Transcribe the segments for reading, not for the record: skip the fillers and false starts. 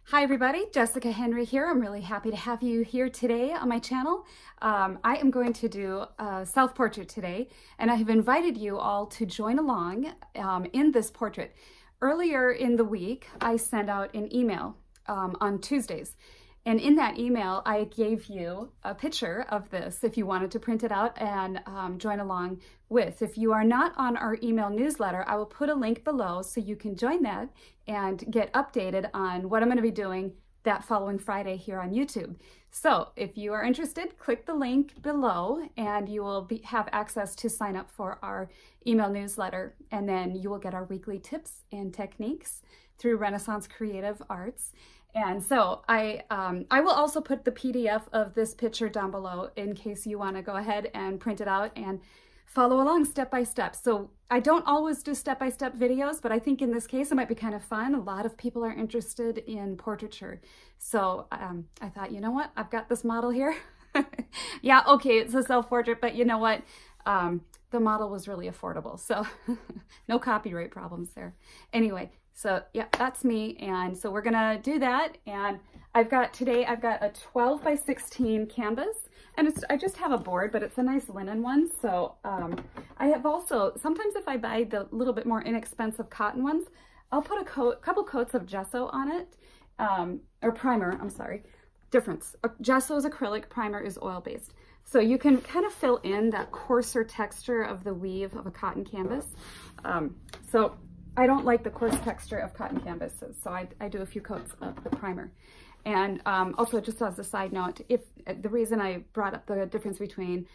Hi everybody, Jessica Henry here. I'm really happy to have you here today on my channel. I am going to do a self-portrait today, and I have invited you all to join along in this portrait. Earlier in the week, I sent out an email on Tuesdays, and in that email, I gave you a picture of this if you wanted to print it out and join along with. If you are not on our email newsletter, I will put a link below so you can join that and get updated on what I'm going to be doing that following Friday here on YouTube. So if you are interested, click the link below and you will have access to sign up for our email newsletter, and then you will get our weekly tips and techniques through Renaissance Creative Arts. And so I will also put the PDF of this picture down below in case you want to go ahead and print it out and follow along step by step. So I don't always do step-by-step videos, but I think in this case it might be kind of fun. A lot of people are interested in portraiture. So I thought, you know what? I've got this model here. Yeah, okay, it's a self-portrait, but you know what? The model was really affordable, so no copyright problems there. Anyway, so yeah, that's me, and so we're gonna do that. And today I've got a 12 by 16 canvas, and I just have a board, but it's a nice linen one. So I have also, sometimes if I buy the little bit more inexpensive cotton ones, I'll put a couple coats of gesso on it, or primer, I'm sorry. Difference, gesso is acrylic, primer is oil-based. So you can kind of fill in that coarser texture of the weave of a cotton canvas. So I don't like the coarse texture of cotton canvases, so I do a few coats of the primer. And also, just as a side note, if the reason I brought up the difference between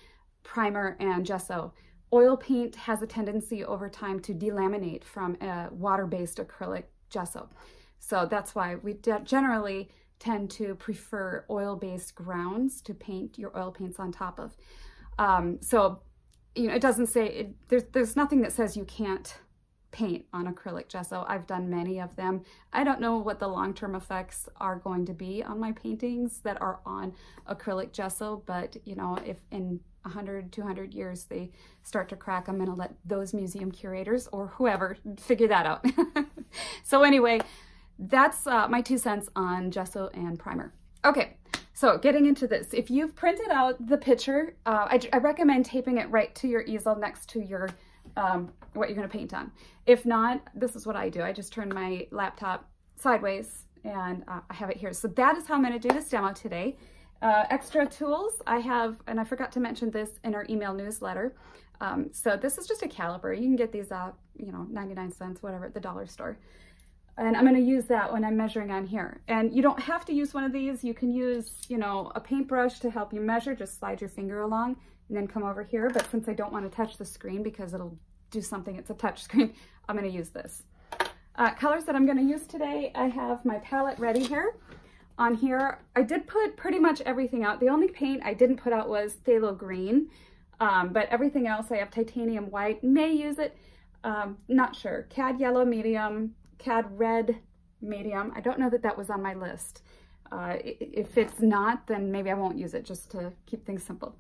primer and gesso, oil paint has a tendency over time to delaminate from a water-based acrylic gesso. So that's why we generally tend to prefer oil-based grounds to paint your oil paints on top of. So, you know, it doesn't say, there's nothing that says you can't paint on acrylic gesso. I've done many of them. I don't know what the long-term effects are going to be on my paintings that are on acrylic gesso, but you know, if in 100, 200 years they start to crack, I'm gonna let those museum curators or whoever figure that out. So anyway, that's my 2 cents on gesso and primer. Okay, so getting into this, if you've printed out the picture, I recommend taping it right to your easel next to your what you're going to paint on. If not, this is what I do. I just turn my laptop sideways and I have it here. So that is how I'm going to do this demo today. Extra tools I have, and I forgot to mention this in our email newsletter. So this is just a caliper. You can get these out, you know, 99 cents, whatever, at the dollar store. And I'm going to use that when I'm measuring on here. And you don't have to use one of these. You can use, you know, a paintbrush to help you measure. Just slide your finger along and then come over here. But since I don't want to touch the screen because it'll do something, it's a touch screen, I'm going to use this. Colors that I'm going to use today, I have my palette ready here. On here, I did put pretty much everything out. The only paint I didn't put out was phthalo green, but everything else I have titanium white, may use it, not sure. Cad yellow medium, cad red medium. I don't know that that was on my list. If it's not, then maybe I won't use it, just to keep things simple.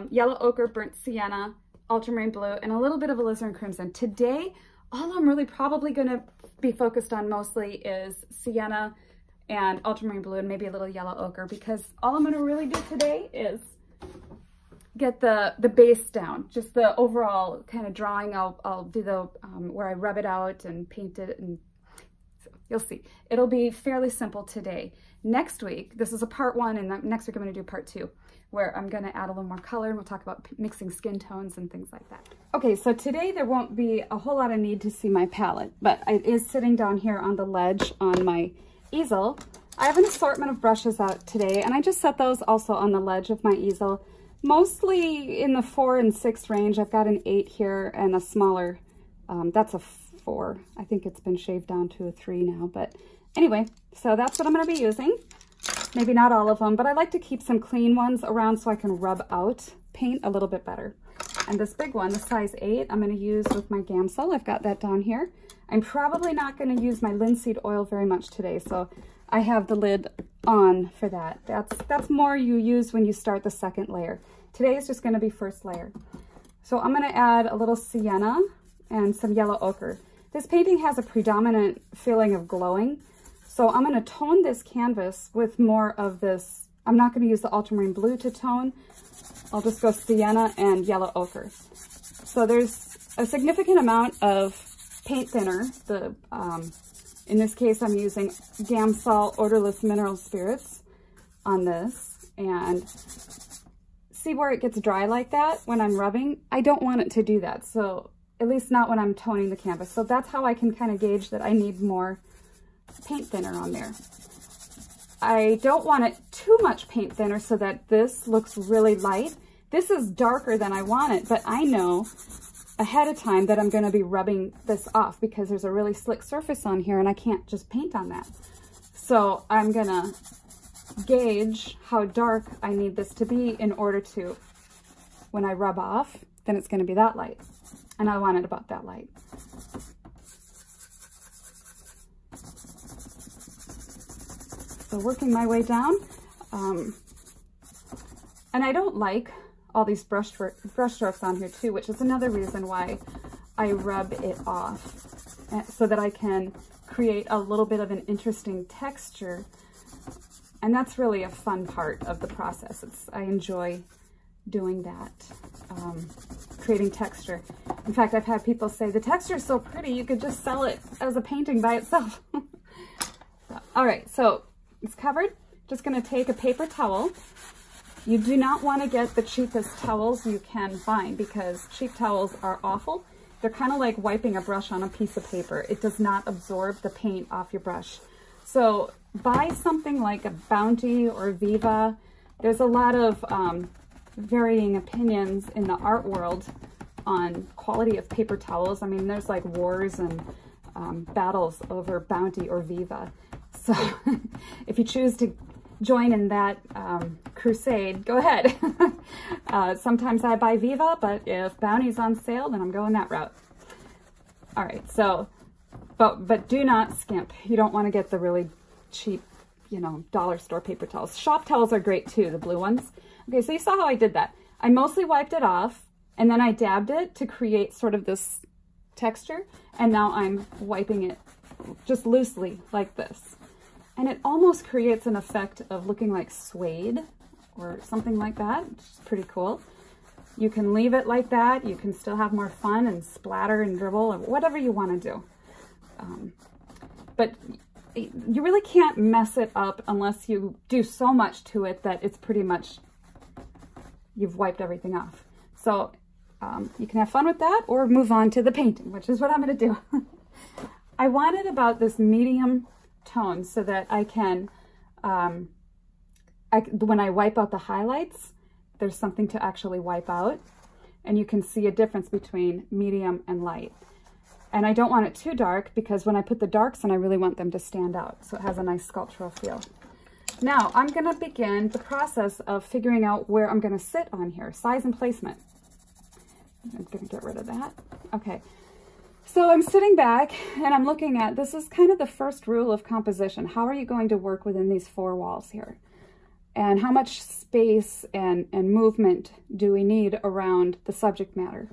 Yellow ochre, burnt sienna, ultramarine blue, and a little bit of alizarin crimson. Today, all I'm really probably going to be focused on mostly is sienna and ultramarine blue and maybe a little yellow ochre, because all I'm going to really do today is get the base down, just the overall kind of drawing. I'll do the where I rub it out and paint it, and so you'll see. It'll be fairly simple today. Next week, this is a part 1, and next week I'm going to do part 2, where I'm going to add a little more color, and we'll talk about mixing skin tones and things like that. Okay, so today there won't be a whole lot of need to see my palette, but it is sitting down here on the ledge on my easel. I have an assortment of brushes out today, and I just set those also on the ledge of my easel, mostly in the 4 and 6 range. I've got an 8 here and a smaller, that's a 4. I think it's been shaved down to a 3 now, but anyway, so that's what I'm going to be using. Maybe not all of them, but I like to keep some clean ones around so I can rub out paint a little bit better. And this big one, the size 8, I'm going to use with my Gamsol. I've got that down here. I'm probably not going to use my linseed oil very much today, so I have the lid on for that. That's more you use when you start the second layer. Today is just going to be first layer. So I'm going to add a little sienna and some yellow ochre. This painting has a predominant feeling of glowing, So I'm going to tone this canvas with more of this. I'm not going to use the ultramarine blue to tone. I'll just go sienna and yellow ochre. So there's a significant amount of paint thinner. In this case, I'm using Gamsol odorless mineral spirits on this. And see where it gets dry like that when I'm rubbing? I don't want it to do that. So at least not when I'm toning the canvas. So that's how I can kind of gauge that I need more paint thinner on there. I don't want it too much paint thinner so that this looks really light. This is darker than I want it, but I know ahead of time that I'm going to be rubbing this off because there's a really slick surface on here and I can't just paint on that. So I'm going to gauge how dark I need this to be in order to, when I rub off, then it's going to be that light. And I want it about that light. So working my way down. And I don't like all these brush strokes on here too, which is another reason why I rub it off, so that I can create a little bit of an interesting texture. And that's really a fun part of the process. I enjoy doing that, creating texture. In fact, I've had people say, the texture is so pretty, you could just sell it as a painting by itself. All right, so it's covered. Just gonna take a paper towel. You do not want to get the cheapest towels you can find because cheap towels are awful. They're kind of like wiping a brush on a piece of paper. It does not absorb the paint off your brush. So buy something like a Bounty or Viva. There's a lot of varying opinions in the art world on quality of paper towels. I mean, there's like wars and battles over Bounty or Viva. So if you choose to join in that crusade, go ahead. Sometimes I buy Viva, but if Bounty's on sale, then I'm going that route. All right, so, but do not skimp. You don't want to get the really cheap, you know, dollar store paper towels. Shop towels are great too, the blue ones. Okay, so you saw how I did that. I mostly wiped it off, and then I dabbed it to create sort of this texture, and now I'm wiping it just loosely like this. And it almost creates an effect of looking like suede or something like that, which is pretty cool. You can leave it like that. You can still have more fun and splatter and dribble or whatever you want to do. But you really can't mess it up unless you do so much to it that it's pretty much, you've wiped everything off. So you can have fun with that or move on to the painting, which is what I'm going to do. I wanted about this medium tone so that I can, when I wipe out the highlights, there's something to actually wipe out, and you can see a difference between medium and light. And I don't want it too dark because when I put the darks in, I really want them to stand out, so it has a nice sculptural feel. Now I'm going to begin the process of figuring out where I'm going to sit on here, size and placement. I'm going to get rid of that. Okay. So I'm sitting back and I'm looking at, this is kind of the first rule of composition. How are you going to work within these four walls here? And how much space and movement do we need around the subject matter?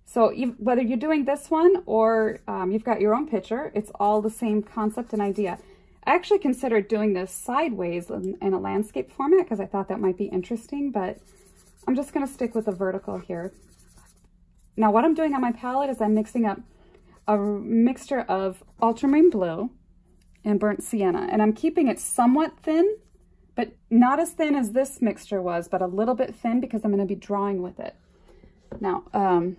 So whether you're doing this one or you've got your own picture, it's all the same concept and idea. I actually considered doing this sideways in a landscape format because I thought that might be interesting, but I'm just going to stick with the vertical here. Now what I'm doing on my palette is I'm mixing up a mixture of ultramarine blue and burnt sienna, and I'm keeping it somewhat thin, but not as thin as this mixture was, but a little bit thin because I'm going to be drawing with it. Now,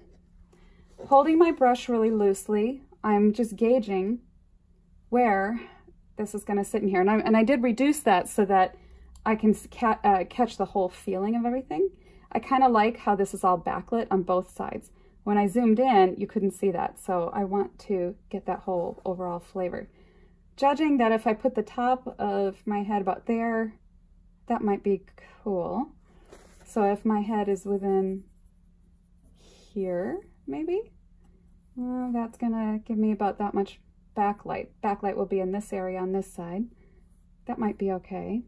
holding my brush really loosely, I'm just gauging where this is going to sit in here, and I did reduce that so that I can catch the whole feeling of everything. I kind of like how this is all backlit on both sides. When I zoomed in, you couldn't see that, so I want to get that whole overall flavor. Judging that if I put the top of my head about there, that might be cool. So if my head is within here, maybe, well, that's gonna give me about that much backlight. Backlight will be in this area on this side. That might be okay.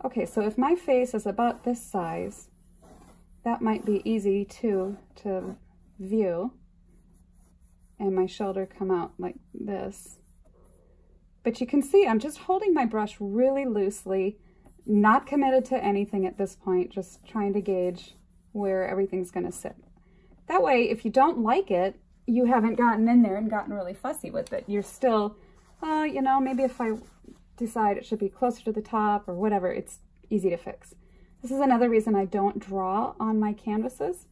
Okay, so if my face is about this size, that might be easy too to view. and my shoulder come out like this. But you can see I'm just holding my brush really loosely, not committed to anything at this point, just trying to gauge where everything's going to sit. That way, if you don't like it, you haven't gotten in there and gotten really fussy with it. You're still, you know, maybe if I decide it should be closer to the top or whatever, it's easy to fix. This is another reason I don't draw on my canvases,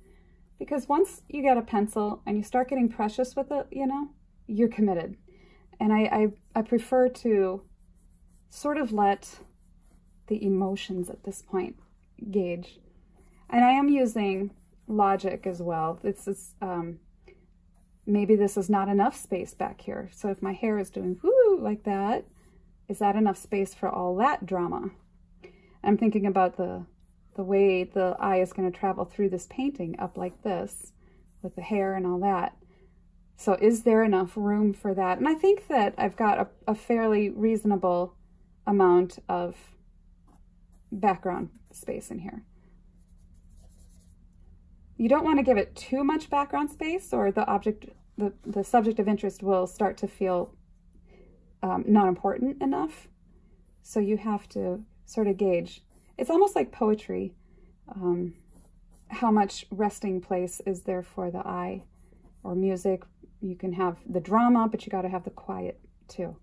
because once you get a pencil and you start getting precious with it, you know, you're committed. And I prefer to sort of let the emotions at this point gauge. And I am using logic as well. This is, maybe this is not enough space back here. So if my hair is doing whoo like that, is that enough space for all that drama? I'm thinking about the way the eye is going to travel through this painting up like this with the hair and all that. So is there enough room for that? And I think that I've got a fairly reasonable amount of background space in here. You don't want to give it too much background space, or the subject of interest will start to feel not important enough. So you have to sort of gauge. It's almost like poetry. How much resting place is there for the eye? Or music, you can have the drama, but you got to have the quiet too.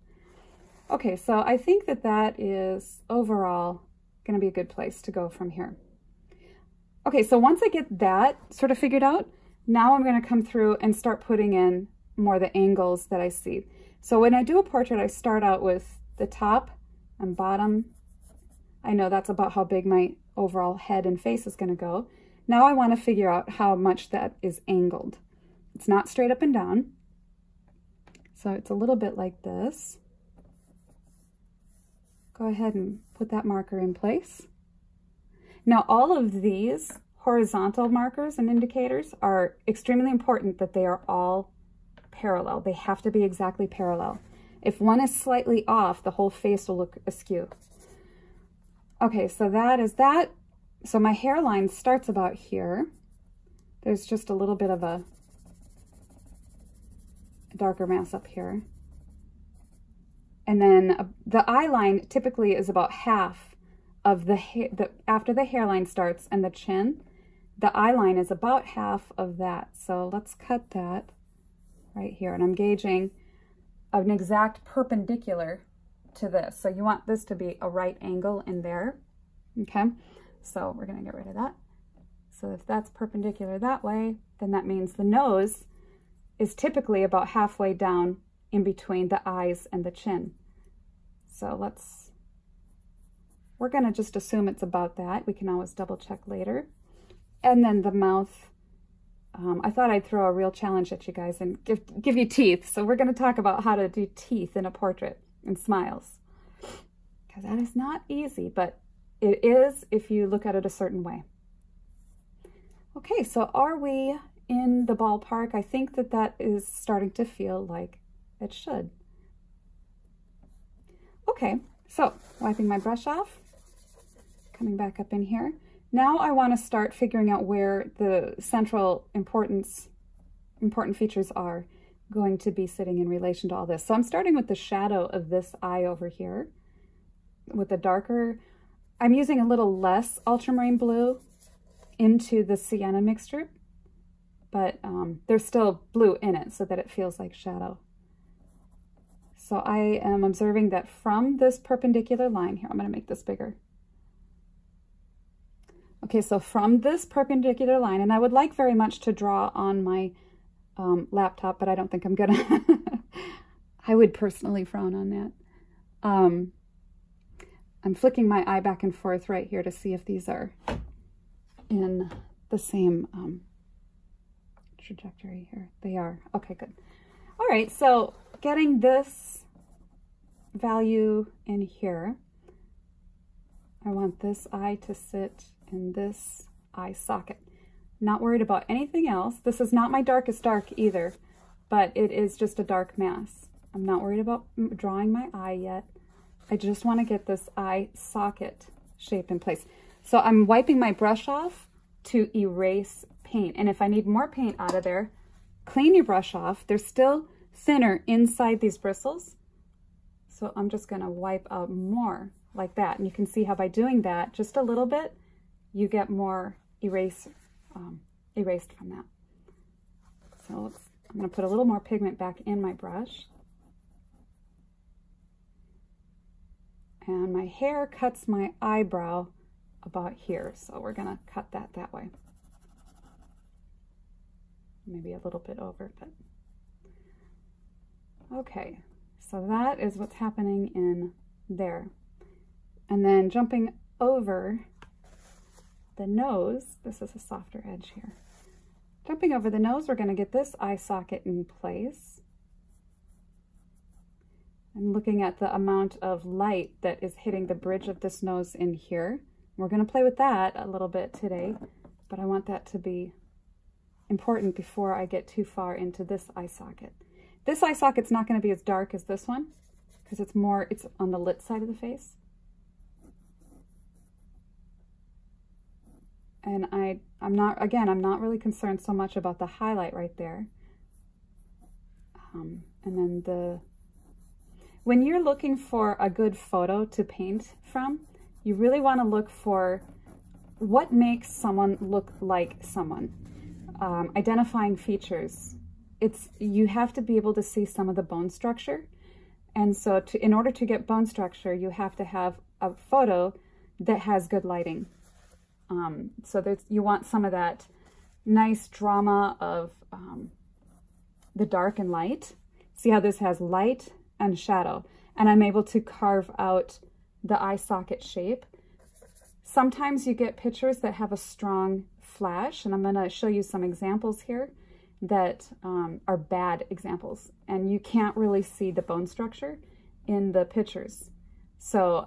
Okay, so I think that that is overall going to be a good place to go from here. Okay, so once I get that sort of figured out, now I'm going to come through and start putting in more the angles that I see. So when I do a portrait, I start out with the top and bottom. I know that's about how big my overall head and face is going to go. Now I want to figure out how much that is angled. It's not straight up and down. So it's a little bit like this. Go ahead and put that marker in place. Now all of these horizontal markers and indicators are extremely important that they are all parallel. They have to be exactly parallel. If one is slightly off, the whole face will look askew. Okay, so that is that. So my hairline starts about here. There's just a little bit of a darker mass up here. And then the eye line typically is about half of after the hairline starts and the chin, the eye line is about half of that. So let's cut that right here. And I'm gauging an exact perpendicular to this. So you want this to be a right angle in there. Okay, so we're going to get rid of that. So if that's perpendicular that way, then that means the nose is typically about halfway down in between the eyes and the chin. So we're going to just assume it's about that. We can always double check later. And then the mouth, I thought I'd throw a real challenge at you guys and give you teeth. So we're going to talk about how to do teeth in a portrait and smiles. Because that is not easy, but it is if you look at it a certain way. Okay, so are we in the ballpark? I think that that is starting to feel like it should. Okay, so wiping my brush off, coming back up in here. Now I want to start figuring out where the central important features are going to be sitting in relation to all this. So I'm starting with the shadow of this eye over here with the darker. I'm using a little less ultramarine blue into the sienna mixture, but there's still blue in it so that it feels like shadow. So I am observing that from this perpendicular line here, I'm going to make this bigger. Okay, so from this perpendicular line, and I would like very much to draw on my laptop, but I don't think I'm gonna. I would personally frown on that. I'm flicking my eye back and forth right here to see if these are in the same trajectory here. They are. Okay, good. All right, so getting this value in here, I want this eye to sit in this eye socket. Not worried about anything else. This is not my darkest dark either, but it is just a dark mass. I'm not worried about drawing my eye yet. I just want to get this eye socket shape in place. So I'm wiping my brush off to erase paint. And if I need more paint out of there, clean your brush off. They're still thinner inside these bristles. So I'm just gonna wipe out more like that. And you can see how by doing that, just a little bit, you get more erased from that. So I'm gonna put a little more pigment back in my brush. And my hair cuts my eyebrow about here, so we're gonna cut that way. Maybe a little bit over, but okay. So that is what's happening in there. And then jumping over the nose, this is a softer edge here. Jumping over the nose, we're gonna get this eye socket in place. I'm looking at the amount of light that is hitting the bridge of this nose in here. We're going to play with that a little bit today, but I want that to be important before I get too far into this eye socket. This eye socket's not going to be as dark as this one because it's on the lit side of the face. And I'm not really concerned so much about the highlight right there. And then when you're looking for a good photo to paint from, you really want to look for what makes someone look like someone. Identifying features. You have to be able to see some of the bone structure. And so in order to get bone structure, you have to have a photo that has good lighting. So you want some of that nice drama of the dark and light. See how this has light and shadow, and I'm able to carve out the eye socket shape. Sometimes you get pictures that have a strong flash, and I'm going to show you some examples here that are bad examples, and you can't really see the bone structure in the pictures. So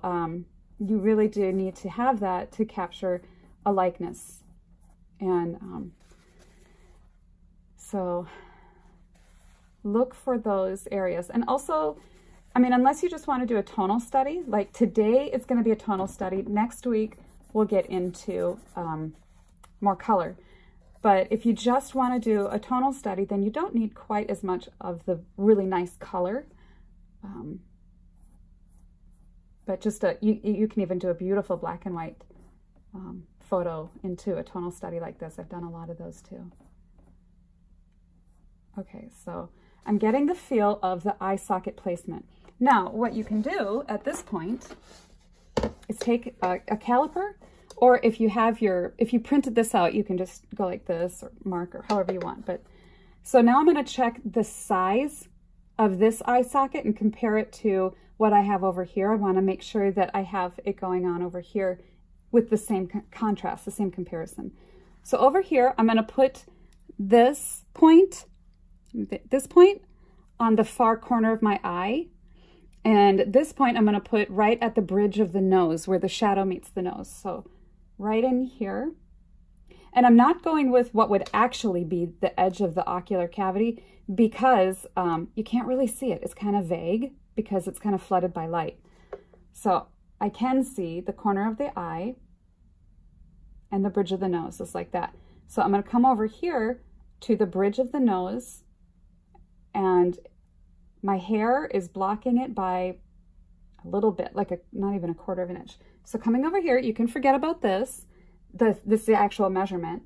you really do need to have that to capture a likeness. And so look for those areas. And also, I mean, unless you just want to do a tonal study, like today it's going to be a tonal study. Next week we'll get into more color. But if you just want to do a tonal study, then you don't need quite as much of the really nice color. But just you can even do a beautiful black and white photo into a tonal study like this. I've done a lot of those too. Okay, so I'm getting the feel of the eye socket placement. Now, what you can do at this point is take a caliper, or if you printed this out, you can just go like this or mark or however you want. But so now I'm going to check the size of this eye socket and compare it to what I have over here. I want to make sure that I have it going on over here with the same contrast, the same comparison. So over here, I'm going to put this point on the far corner of my eye. And this point I'm going to put right at the bridge of the nose where the shadow meets the nose. So right in here. And I'm not going with what would actually be the edge of the ocular cavity because you can't really see it. It's kind of vague because it's kind of flooded by light. So I can see the corner of the eye and the bridge of the nose, just like that. So I'm going to come over here to the bridge of the nose, and my hair is blocking it by a little bit, like not even a quarter of an inch. So coming over here, you can forget about this. This is the actual measurement.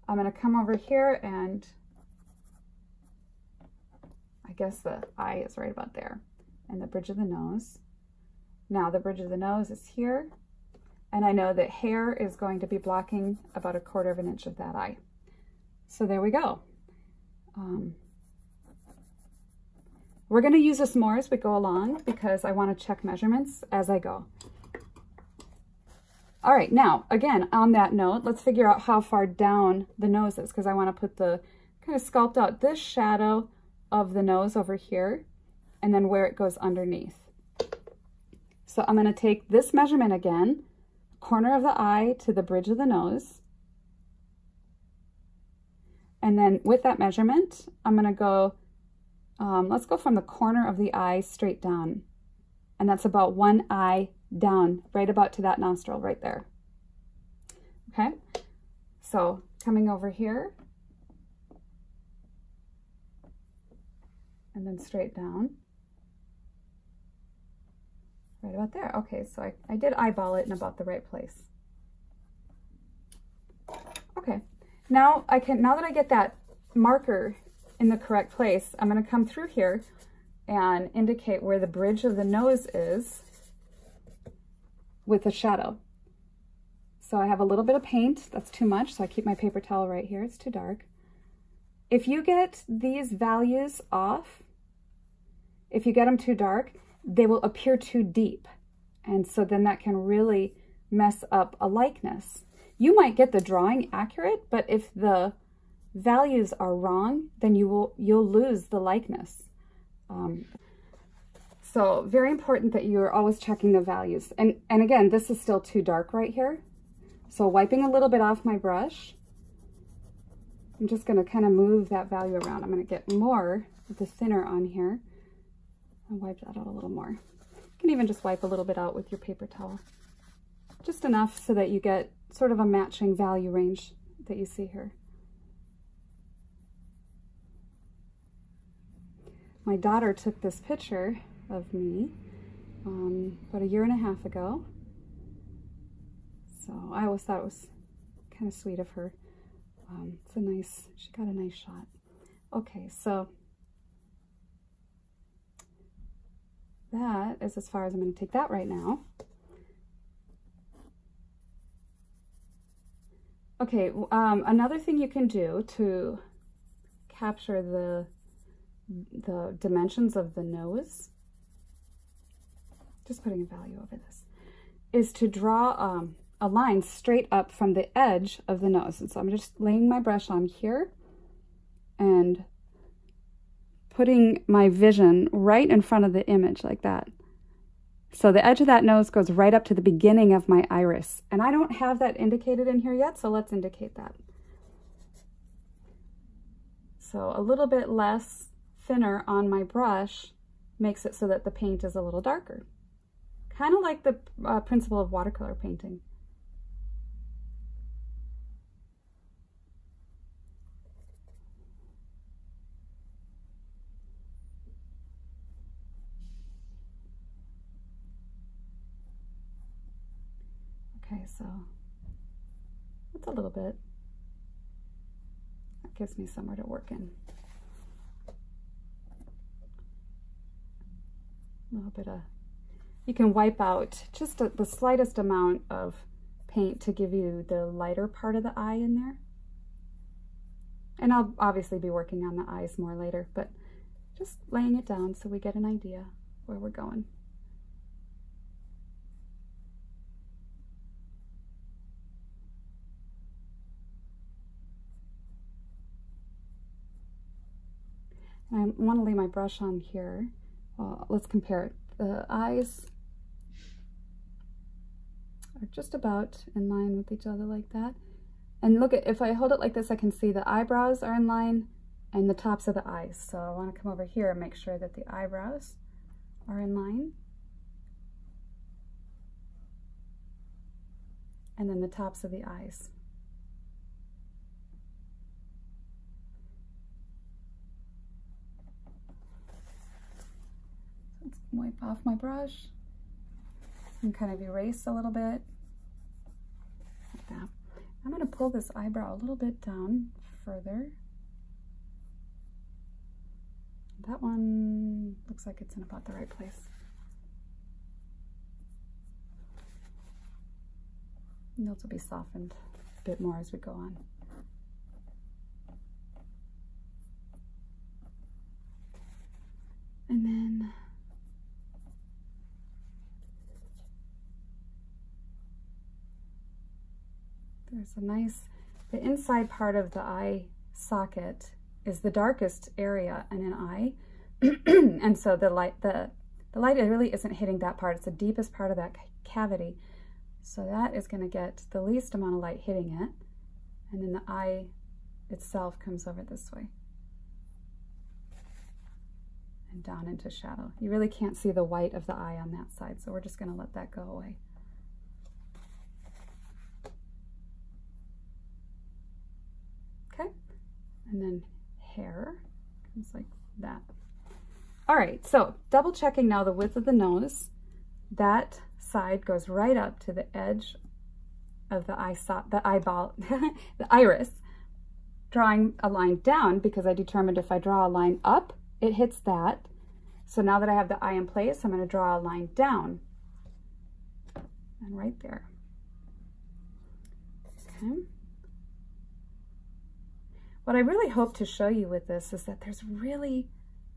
I'm going to come over here, and I guess the eye is right about there, and the bridge of the nose. Now the bridge of the nose is here, and I know that hair is going to be blocking about a quarter of an inch of that eye. So there we go. We're going to use this more as we go along because I want to check measurements as I go. All right, now, again, on that note, let's figure out how far down the nose is because I want to put kind of sculpt out this shadow of the nose over here and then where it goes underneath. So I'm going to take this measurement again, corner of the eye to the bridge of the nose. And then with that measurement, I'm going to go, let's go from the corner of the eye straight down. And that's about one eye down, right about to that nostril right there. Okay, so coming over here, and then straight down. Right about there. Okay, so I did eyeball it in about the right place. Okay, now that I get that marker in the correct place, I'm going to come through here and indicate where the bridge of the nose is with a shadow. So I have a little bit of paint. That's too much, so I keep my paper towel right here. It's too dark. If you get these values off, if you get them too dark, they will appear too deep. And so then that can really mess up a likeness. You might get the drawing accurate, but if the values are wrong, then you'll lose the likeness. So very important that you're always checking the values. And again, this is still too dark right here. So wiping a little bit off my brush, I'm just going to kind of move that value around. I'm going to get more of the thinner on here. I'll wipe that out a little more. You can even just wipe a little bit out with your paper towel. Just enough so that you get sort of a matching value range that you see here. My daughter took this picture of me about 1.5 years ago. So I always thought it was kind of sweet of her. She got a nice shot. Okay, so that is as far as I'm going to take that right now. Okay, another thing you can do to capture the dimensions of the nose, just putting a value over this, is to draw a line straight up from the edge of the nose. And so I'm just laying my brush on here and putting my vision right in front of the image like that. So the edge of that nose goes right up to the beginning of my iris. And I don't have that indicated in here yet, so let's indicate that. So a little bit less thinner on my brush makes it so that the paint is a little darker. Kind of like the principle of watercolor painting. Okay, so that's a little bit. That gives me somewhere to work in. A little bit of, you can wipe out just the slightest amount of paint to give you the lighter part of the eye in there. And I'll obviously be working on the eyes more later, but just laying it down so we get an idea where we're going. And I want to lay my brush on here. Let's compare it. The eyes are just about in line with each other like that. And look, if I hold it like this, I can see the eyebrows are in line and the tops of the eyes. So I want to come over here and make sure that the eyebrows are in line. And then the tops of the eyes. Let's wipe off my brush and kind of erase a little bit like that. I'm going to pull this eyebrow a little bit down further. That one looks like it's in about the right place. And those will be softened a bit more as we go on. And then there's a nice, the inside part of the eye socket is the darkest area in an eye. And so the light really isn't hitting that part. It's the deepest part of that cavity. So that is going to get the least amount of light hitting it. And then the eye itself comes over this way and down into shadow. You really can't see the white of the eye on that side, so we're just going to let that go away. Okay, and then hair comes like that. All right, so double checking now the width of the nose. That side goes right up to the edge of the eyeball, the iris. Drawing a line down because I determined if I draw a line up, it hits that. So now that I have the eye in place, I'm going to draw a line down. And right there. Okay. What I really hope to show you with this is that there's really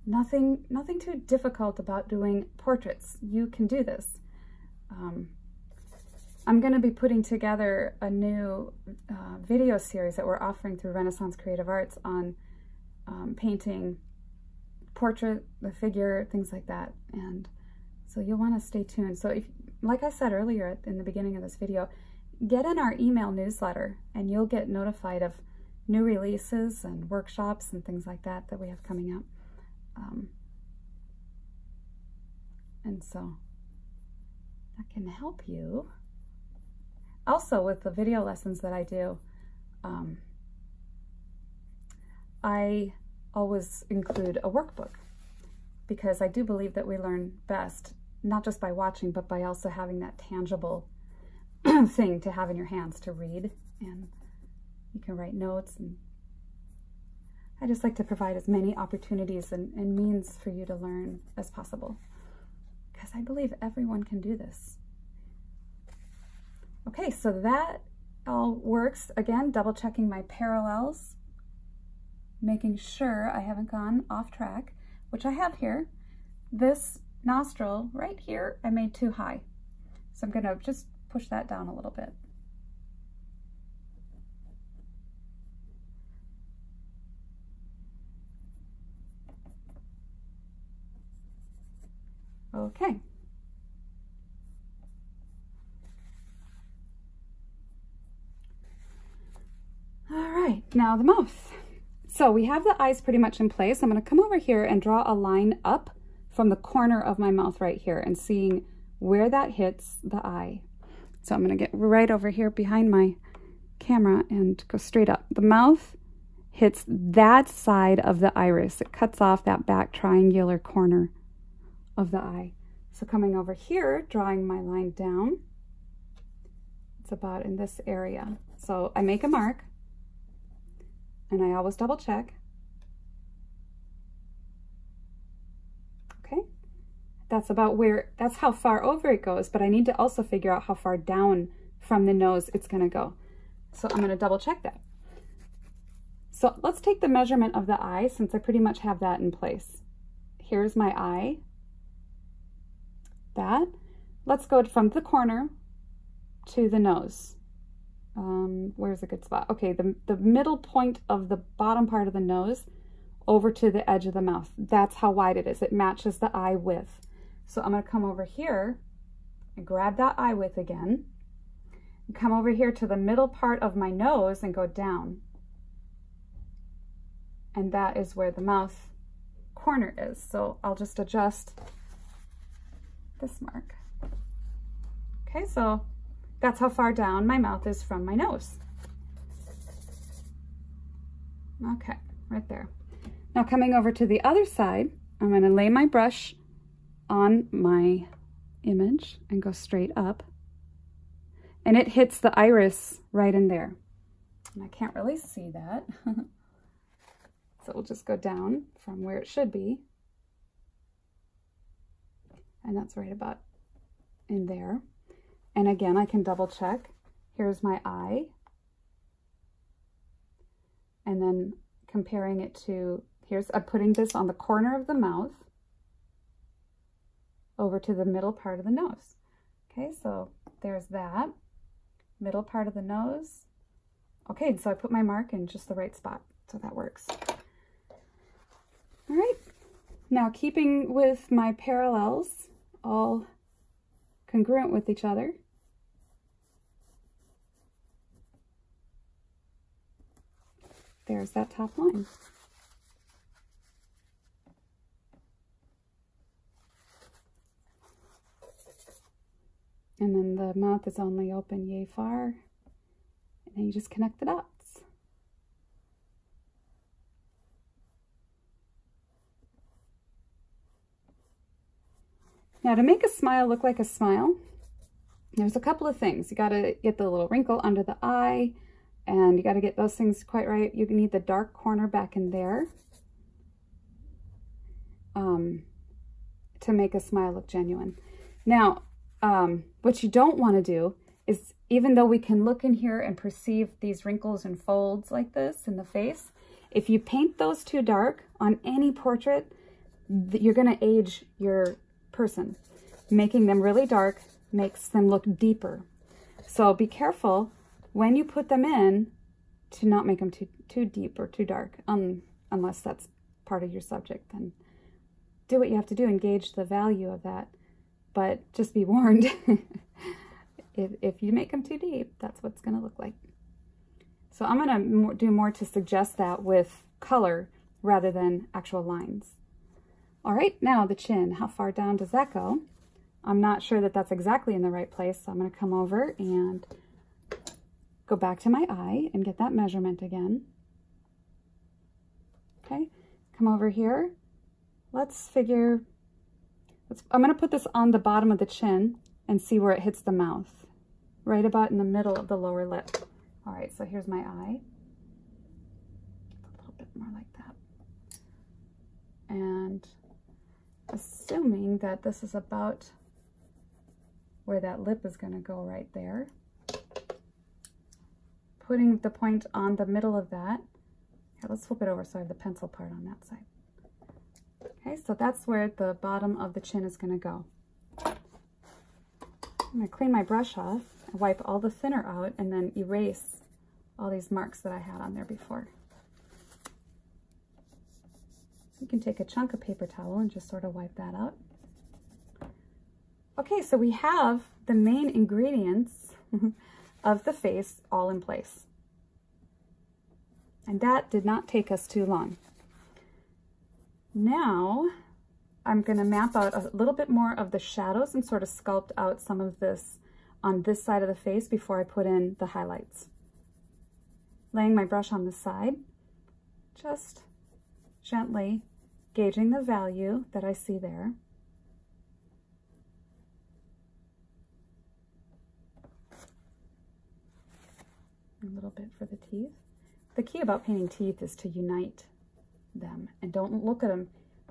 nothing too difficult about doing portraits. You can do this. I'm going to be putting together a new video series that we're offering through Renaissance Creative Arts on painting portrait, the figure, things like that. And so you'll want to stay tuned. So if, like I said earlier in the beginning of this video, get in our email newsletter and you'll get notified of new releases and workshops and things like that that we have coming up. And so that can help you. Also, with the video lessons that I do, I always include a workbook because I do believe that we learn best, not just by watching, but by also having that tangible thing to have in your hands to read, and you can write notes. And I just like to provide as many opportunities and means for you to learn as possible because I believe everyone can do this. Okay, so that all works. Again, double checking my parallels, making sure I haven't gone off track, which I have here. This nostril right here, I made too high. So I'm gonna just push that down a little bit. Okay. Now the mouth. So we have the eyes pretty much in place. I'm going to come over here and draw a line up from the corner of my mouth right here and seeing where that hits the eye. So I'm going to get right over here behind my camera and go straight up. The mouth hits that side of the iris. It cuts off that back triangular corner of the eye. So coming over here, drawing my line down, it's about in this area. So I make a mark. And I always double check. Okay, that's about where, that's how far over it goes, but I need to also figure out how far down from the nose it's gonna go. So I'm gonna double check that. So let's take the measurement of the eye since I pretty much have that in place. Here's my eye. That. Let's go from the corner to the nose. Where's a good spot? Okay, the middle point of the bottom part of the nose over to the edge of the mouth. That's how wide it is. It matches the eye width. So I'm going to come over here and grab that eye width again and come over here to the middle part of my nose and go down. And that is where the mouth corner is. So I'll just adjust this mark. Okay, so that's how far down my mouth is from my nose. Okay, right there. Now coming over to the other side, I'm going to lay my brush on my image and go straight up. And it hits the iris right in there. And I can't really see that. So we'll just go down from where it should be. And that's right about in there. And again, I can double check. Here's my eye. And then comparing it to, I'm putting this on the corner of the mouth over to the middle part of the nose. Okay, so there's that. Middle part of the nose. Okay, so I put my mark in just the right spot. So that works. All right. Now keeping with my parallels, all congruent with each other. There's that top line. And then the mouth is only open yay far. And then you just connect the dots. Now to make a smile look like a smile, there's a couple of things. You got to get the little wrinkle under the eye, and you got to get those things quite right. You need the dark corner back in there to make a smile look genuine. Now, what you don't want to do is, even though we can look in here and perceive these wrinkles and folds like this in the face, if you paint those too dark on any portrait, you're going to age your person. Making them really dark makes them look deeper. So be careful when you put them in to not make them too deep or too dark, unless that's part of your subject. Then do what you have to do and gauge the value of that. But just be warned, if you make them too deep, that's what's going to look like. So I'm going to do more to suggest that with color rather than actual lines. All right, now the chin. How far down does that go? I'm not sure that that's exactly in the right place, so I'm going to come over and go back to my eye and get that measurement again. Okay, come over here. I'm going to put this on the bottom of the chin and see where it hits the mouth, right about in the middle of the lower lip. All right, so here's my eye. A little bit more like that. And assuming that this is about where that lip is going to go right there, putting the point on the middle of that. Okay, let's flip it over so I have the pencil part on that side. Okay, so that's where the bottom of the chin is going to go. I'm going to clean my brush off, wipe all the thinner out, and then erase all these marks that I had on there before. You can take a chunk of paper towel and just sort of wipe that out. Okay, so we have the main ingredients of the face all in place. And that did not take us too long. Now, I'm going to map out a little bit more of the shadows and sort of sculpt out some of this on this side of the face before I put in the highlights. Laying my brush on the side, just gently gauging the value that I see there. A little bit for the teeth. The key about painting teeth is to unite them and don't look at them.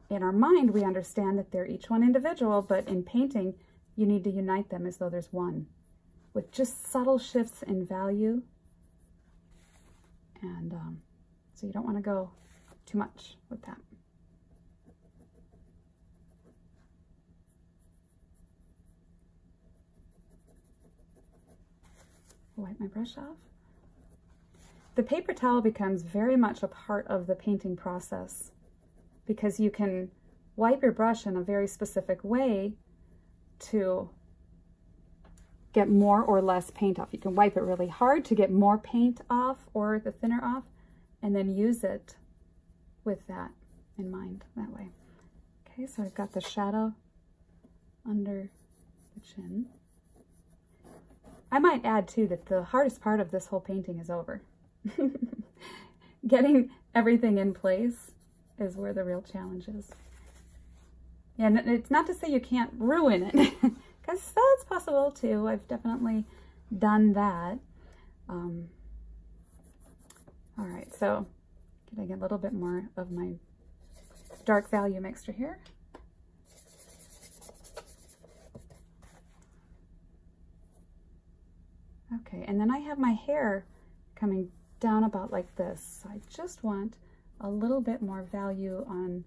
In our mind, we understand that they're each one individual, but in painting, you need to unite them as though there's one, with just subtle shifts in value. And so you don't want to go too much with that. Wipe my brush off. The paper towel becomes very much a part of the painting process because you can wipe your brush in a very specific way to get more or less paint off. You can wipe it really hard to get more paint off or the thinner off, and then use it with that in mind that way. Okay, so I've got the shadow under the chin. I might add too that the hardest part of this whole painting is over. Getting everything in place is where the real challenge is. And it's not to say you can't ruin it, because that's possible too. I've definitely done that. All right, so getting a little bit more of my dark value mixture here. Okay, and then I have my hair coming down about like this. So I just want a little bit more value on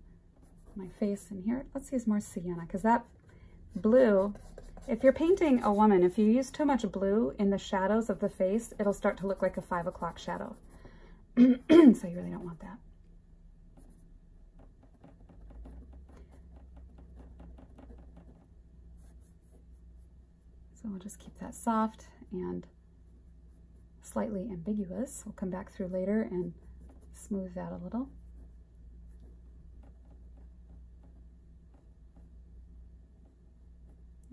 my face in here. Let's use more sienna, because that blue, if you're painting a woman, if you use too much blue in the shadows of the face, it'll start to look like a 5 o'clock shadow. So you really don't want that. So we'll just keep that soft and slightly ambiguous. We'll come back through later and smooth that a little.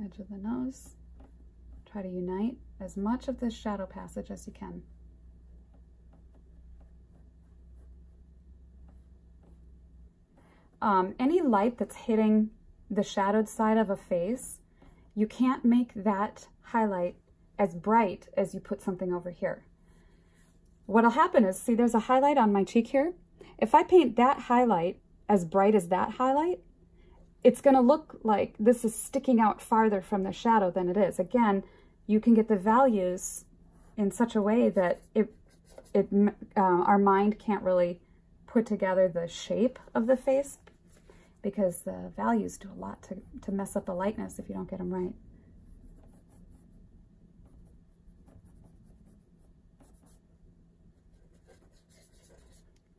Edge of the nose. Try to unite as much of this shadow passage as you can. Any light that's hitting the shadowed side of a face, you can't make that highlight as bright as you put something over here. What'll happen is, see there's a highlight on my cheek here? If I paint that highlight as bright as that highlight, it's gonna look like this is sticking out farther from the shadow than it is. Again, you can get the values in such a way that our mind can't really put together the shape of the face, because the values do a lot to mess up the lightness if you don't get them right.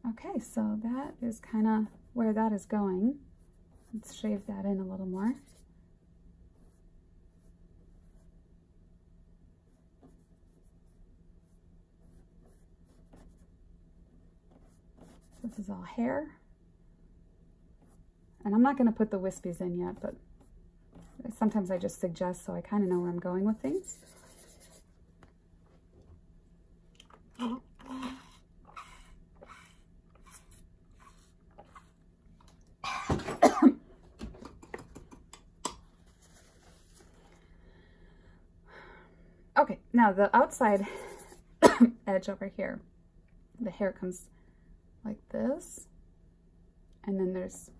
Okay, so that is kind of where that is going. Let's shave that in a little more. This is all hair. And I'm not going to put the wispies in yet, but sometimes I just suggest so I kind of know where I'm going with things. Okay, now the outside edge over here, the hair comes like this, and then there's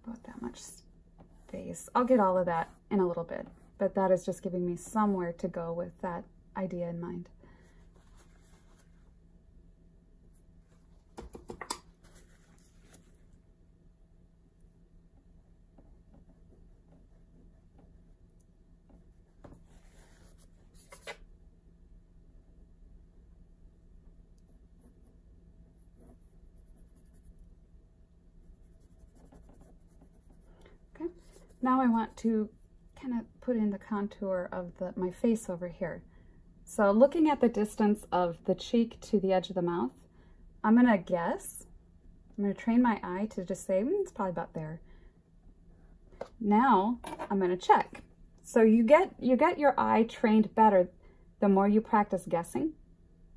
about that much space. I'll get all of that in a little bit, but that is just giving me somewhere to go with that idea in mind. Now I want to kind of put in the contour of my face over here. So looking at the distance of the cheek to the edge of the mouth, I'm going to guess. I'm going to train my eye to just say, it's probably about there. Now I'm going to check. So you get your eye trained better the more you practice guessing,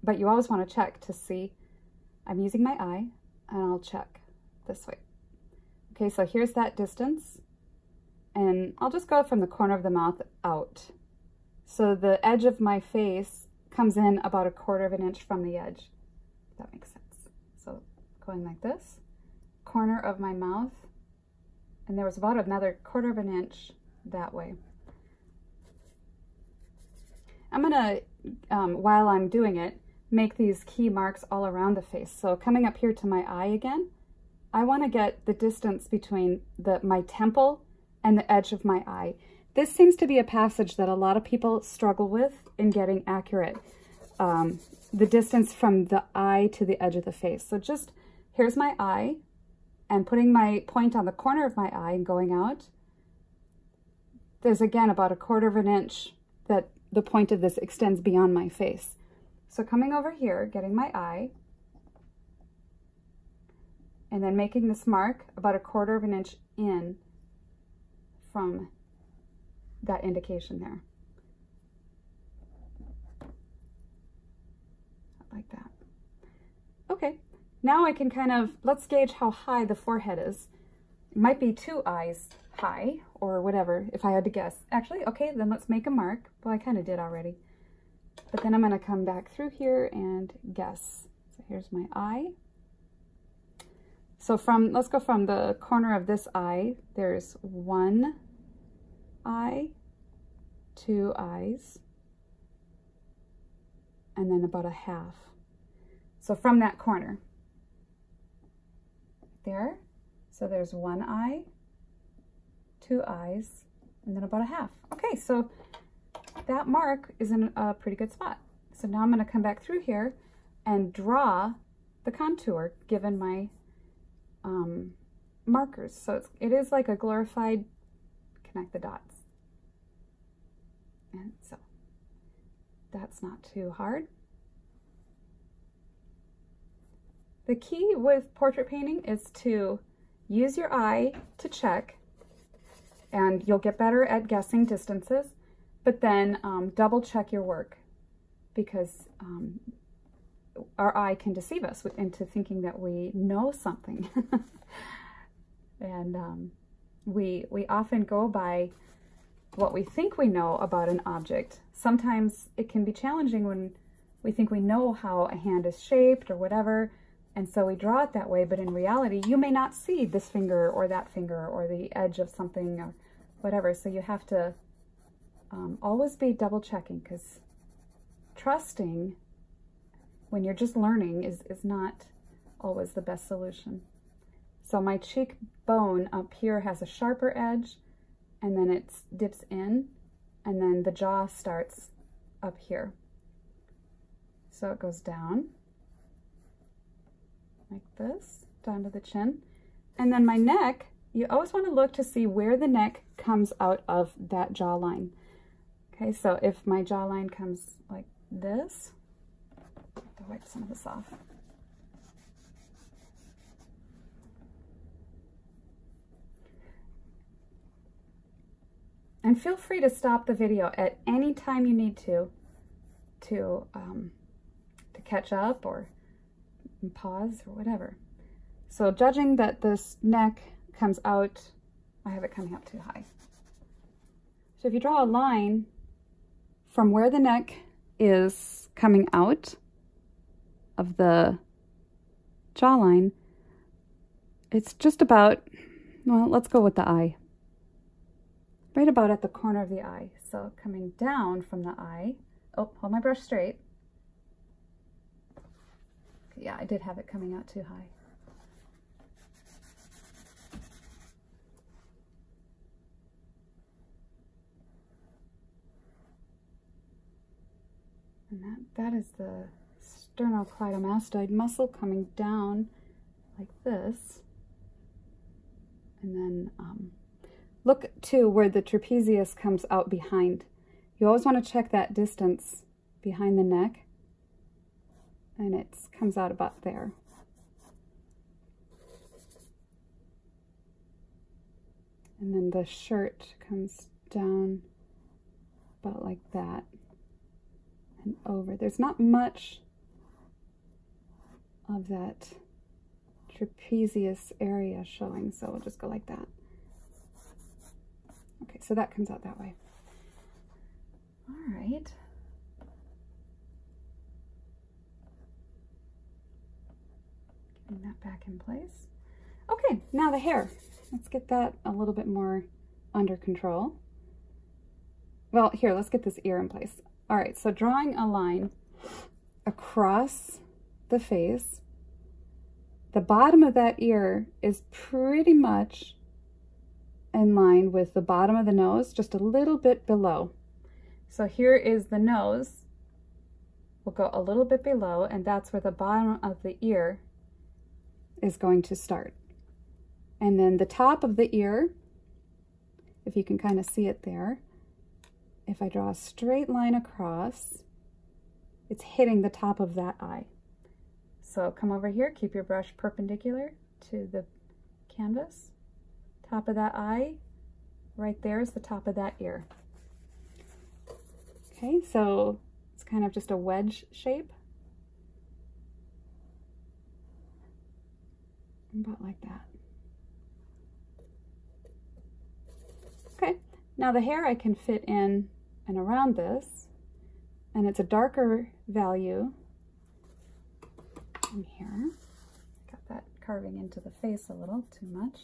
but you always want to check to see. I'm using my eye, and I'll check this way. Okay, so here's that distance. And I'll just go from the corner of the mouth out. So the edge of my face comes in about 1/4 of an inch from the edge. If that makes sense. So going like this, corner of my mouth, and there was about another 1/4 of an inch that way. I'm gonna, while I'm doing it, make these key marks all around the face. So coming up here to my eye again, I wanna get the distance between my temple and the edge of my eye. This seems to be a passage that a lot of people struggle with in getting accurate. The distance from the eye to the edge of the face. So just, here's my eye, and putting my point on the corner of my eye and going out, there's again about 1/4 of an inch that the point of this extends beyond my face. So coming over here, getting my eye, and then making this mark about 1/4 of an inch in from that indication there. Like that. Okay, now I can kind of, let's gauge how high the forehead is. It might be 2 eyes high or whatever if I had to guess. Actually, okay, then let's make a mark. Well, I kind of did already. But then I'm going to come back through here and guess. So here's my eye. So let's go from the corner of this eye. There's 1 eye, 2 eyes, and then about 1/2. So from that corner there, so there's 1 eye, 2 eyes, and then about 1/2. Okay, so that mark is in a pretty good spot. So now I'm going to come back through here and draw the contour given my markers. So it is like a glorified connect the dots. And so that's not too hard. The key with portrait painting is to use your eye to check, and you'll get better at guessing distances, but then double check your work, because our eye can deceive us into thinking that we know something. And we often go by what we think we know about an object. Sometimes it can be challenging when we think we know how a hand is shaped or whatever, and so we draw it that way, but in reality, you may not see this finger or that finger or the edge of something or whatever, so you have to always be double checking, because trusting when you're just learning is not always the best solution. So my cheekbone up here has a sharper edge, and then it dips in, and then the jaw starts up here. So it goes down like this, down to the chin. And then my neck, you always want to look to see where the neck comes out of that jawline. Okay, so if my jawline comes like this, I have to wipe some of this off. And feel free to stop the video at any time you need to catch up or pause or whatever. So judging that this neck comes out, I have it coming out too high. So if you draw a line from where the neck is coming out of the jawline, it's just about, well, let's go with the eye. Right about at the corner of the eye. So coming down from the eye, oh, hold my brush straight. Okay, yeah, I did have it coming out too high. And that is the sternocleidomastoid muscle coming down like this. And then look to where the trapezius comes out behind. You always want to check that distance behind the neck, and it comes out about there. And then the shirt comes down about like that and over. There's not much of that trapezius area showing, so we'll just go like that. Okay, so that comes out that way. All right. Getting that back in place. Okay, now the hair. Let's get that a little bit more under control. Well, here, let's get this ear in place. All right, so drawing a line across the face. The bottom of that ear is pretty much in line with the bottom of the nose, just a little bit below. So here is the nose. We'll go a little bit below, and that's where the bottom of the ear is going to start. And then the top of the ear, if you can kind of see it there, if I draw a straight line across, it's hitting the top of that eye. So come over here, keep your brush perpendicular to the canvas. Top of that eye, right there is the top of that ear. Okay, so it's kind of just a wedge shape. About like that. Okay, now the hair I can fit in and around this, and it's a darker value in here. Got that carving into the face a little too much.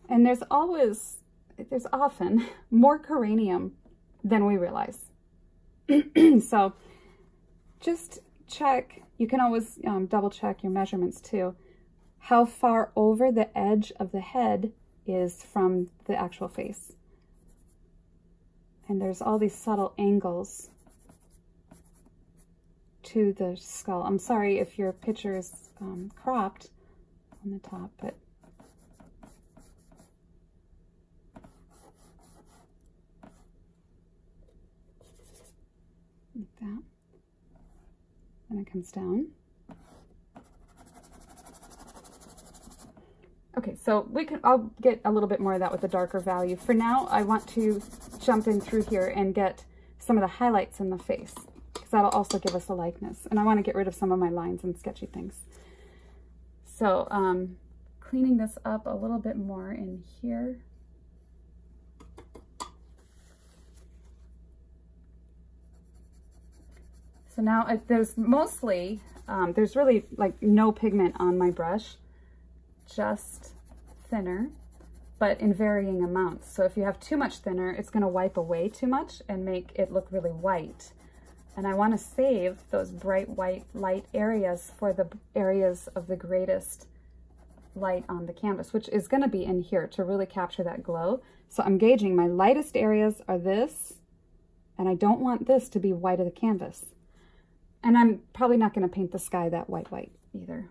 And there's often more cranium than we realize. So just check, you can always double check your measurements too, how far over the edge of the head is from the actual face. And there's all these subtle angles to the skull. I'm sorry if your picture is cropped on the top, but like that. And it comes down. Okay, so I'll get a little bit more of that with the darker value. For now, I want to jump in through here and get some of the highlights in the face, because that'll also give us a likeness. And I want to get rid of some of my lines and sketchy things. So cleaning this up a little bit more in here. So now there's mostly, there's really like no pigment on my brush, just thinner, but in varying amounts. So if you have too much thinner, it's going to wipe away too much and make it look really white. And I want to save those bright white light areas for the areas of the greatest light on the canvas, which is going to be in here to really capture that glow. So I'm gauging my lightest areas are this, and I don't want this to be white of the canvas. And I'm probably not going to paint the sky that white either.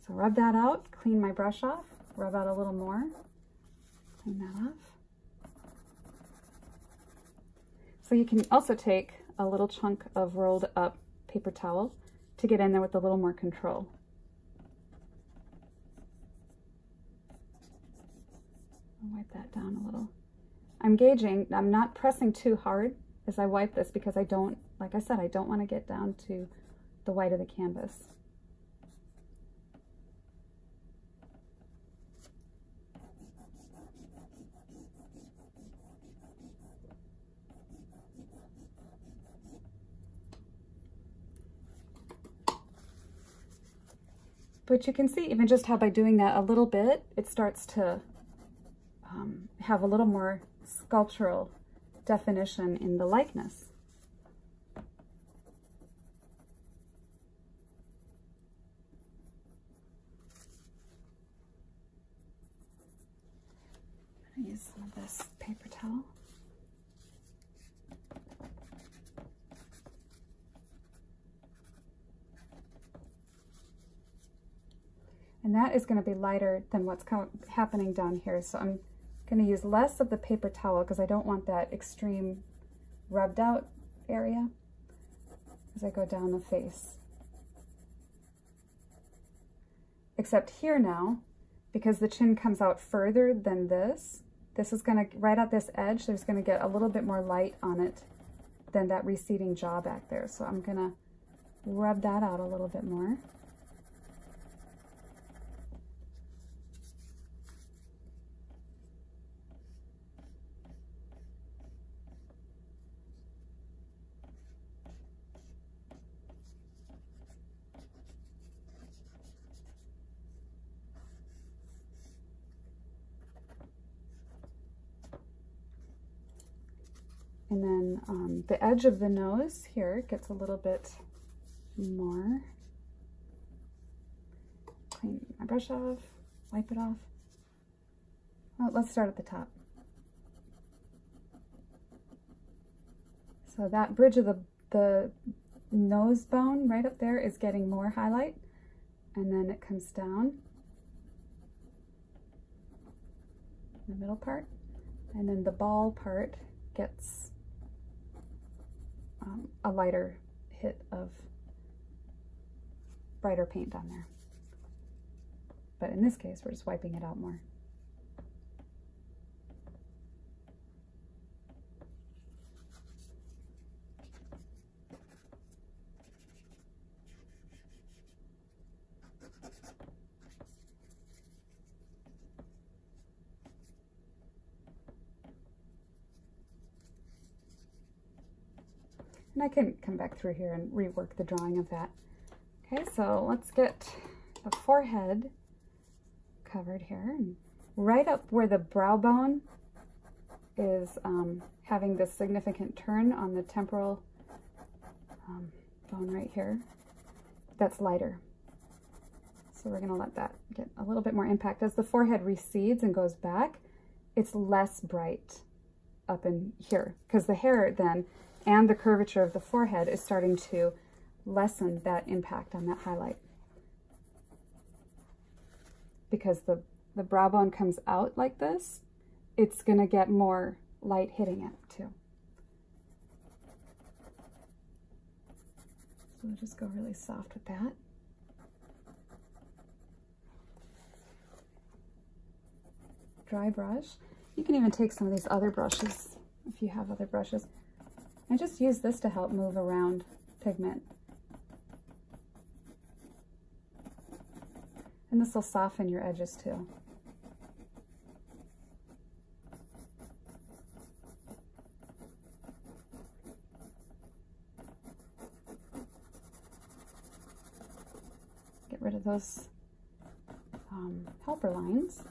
So rub that out, clean my brush off, rub out a little more, clean that off. So you can also take a little chunk of rolled up paper towel to get in there with a little more control. I'll wipe that down a little. I'm gauging, I'm not pressing too hard as I wipe this because I don't, like I said, I don't want to get down to the white of the canvas. But you can see even just how by doing that a little bit, it starts to have a little more sculptural definition in the likeness. I'm going to use some of this paper towel. And that is going to be lighter than what's happening down here. So I'm going to use less of the paper towel because I don't want that extreme rubbed out area as I go down the face. Except here now, because the chin comes out further than this is going to, right at this edge, there's going to get a little bit more light on it than that receding jaw back there. So I'm going to rub that out a little bit more. And then the edge of the nose here gets a little bit more. Clean my brush off, wipe it off. Well, let's start at the top. So that bridge of the nose bone right up there is getting more highlight, and then it comes down the middle part, and then the ball part gets a lighter hit of brighter paint on there. But in this case, we're just wiping it out more. And I can come back through here and rework the drawing of that. Okay, so let's get the forehead covered here. And right up where the brow bone is having this significant turn on the temporal bone right here, that's lighter. So we're gonna let that get a little bit more impact. As the forehead recedes and goes back, it's less bright up in here, because the hair then and the curvature of the forehead is starting to lessen that impact on that highlight. Because the brow bone comes out like this, it's going to get more light hitting it too. So we'll just go really soft with that. dry brush. You can even take some of these other brushes if you have other brushes. And just use this to help move around pigment. And this will soften your edges too. Get rid of those helper lines.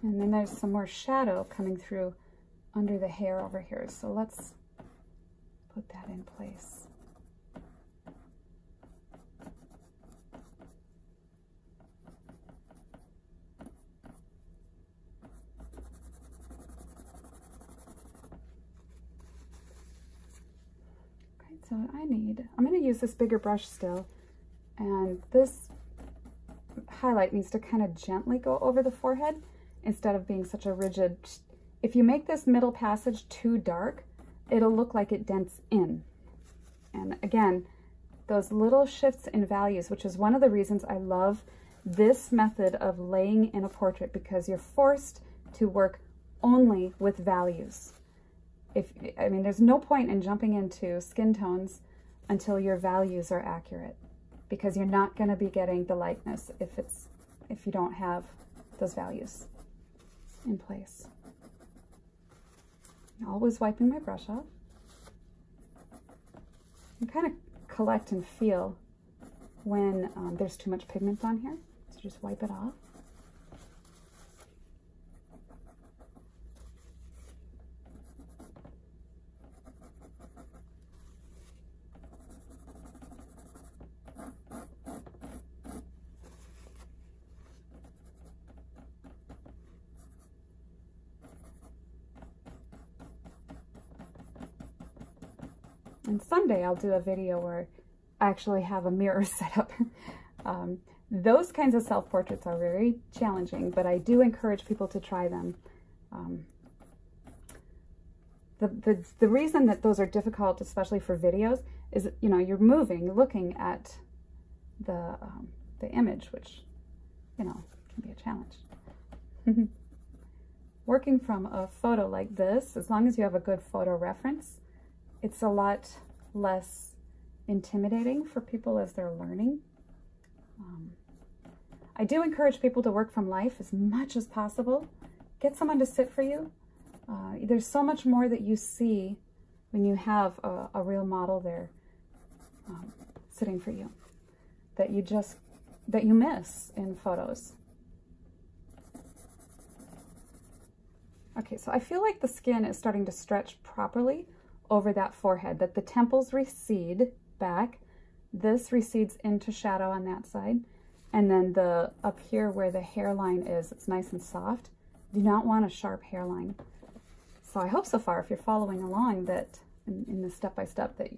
And then there's some more shadow coming through under the hair over here. So let's put that in place. Okay, so what I'm going to use this bigger brush still, and this highlight needs to kind of gently go over the forehead instead of being such a rigid. If you make this middle passage too dark, it'll look like it dents in. And again, those little shifts in values, which is one of the reasons I love this method of laying in a portrait, because you're forced to work only with values. I mean, there's no point in jumping into skin tones until your values are accurate, because you're not going to be getting the likeness if you don't have those values in place. Always wiping my brush off. And kind of collect and feel when there's too much pigment on here. So just wipe it off. And someday I'll do a video where I actually have a mirror set up. Those kinds of self-portraits are very challenging, but I do encourage people to try them. The reason that those are difficult, especially for videos, is, you know, you're moving, looking at the image, which, you know, can be a challenge. Working from a photo like this, as long as you have a good photo reference, it's a lot less intimidating for people as they're learning. I do encourage people to work from life as much as possible. Get someone to sit for you. There's so much more that you see when you have a real model there sitting for you that you miss in photos. Okay, so I feel like the skin is starting to stretch properly over that forehead, that the temples recede back, this recedes into shadow on that side, and then up here where the hairline is, it's nice and soft. Do not want a sharp hairline. So I hope so far, if you're following along, that in the step-by-step that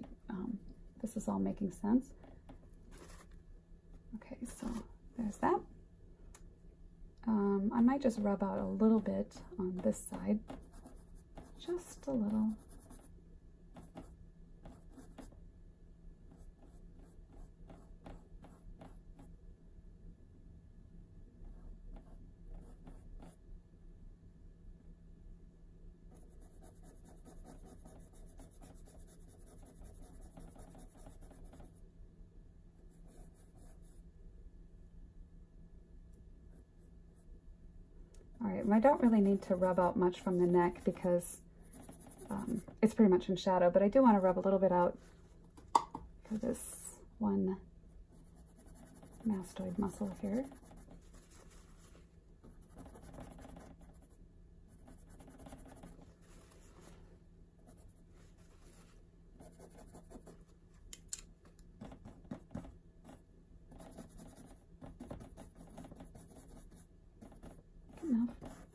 this is all making sense. Okay, so there's that. I might just rub out a little bit on this side, just a little. All right, I don't really need to rub out much from the neck because it's pretty much in shadow, but I do want to rub a little bit out for this one mastoid muscle here. Enough.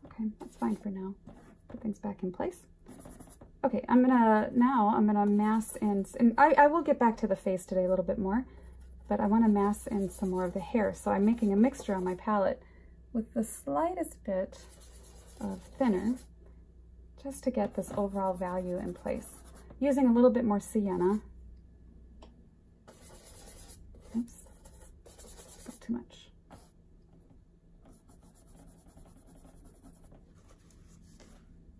Okay, that's fine for now. Put things back in place. Okay, I'm gonna mass in, and I will get back to the face today a little bit more, but I want to mass in some more of the hair. So I'm making a mixture on my palette with the slightest bit of thinner, just to get this overall value in place. using a little bit more sienna. Oops, got too much.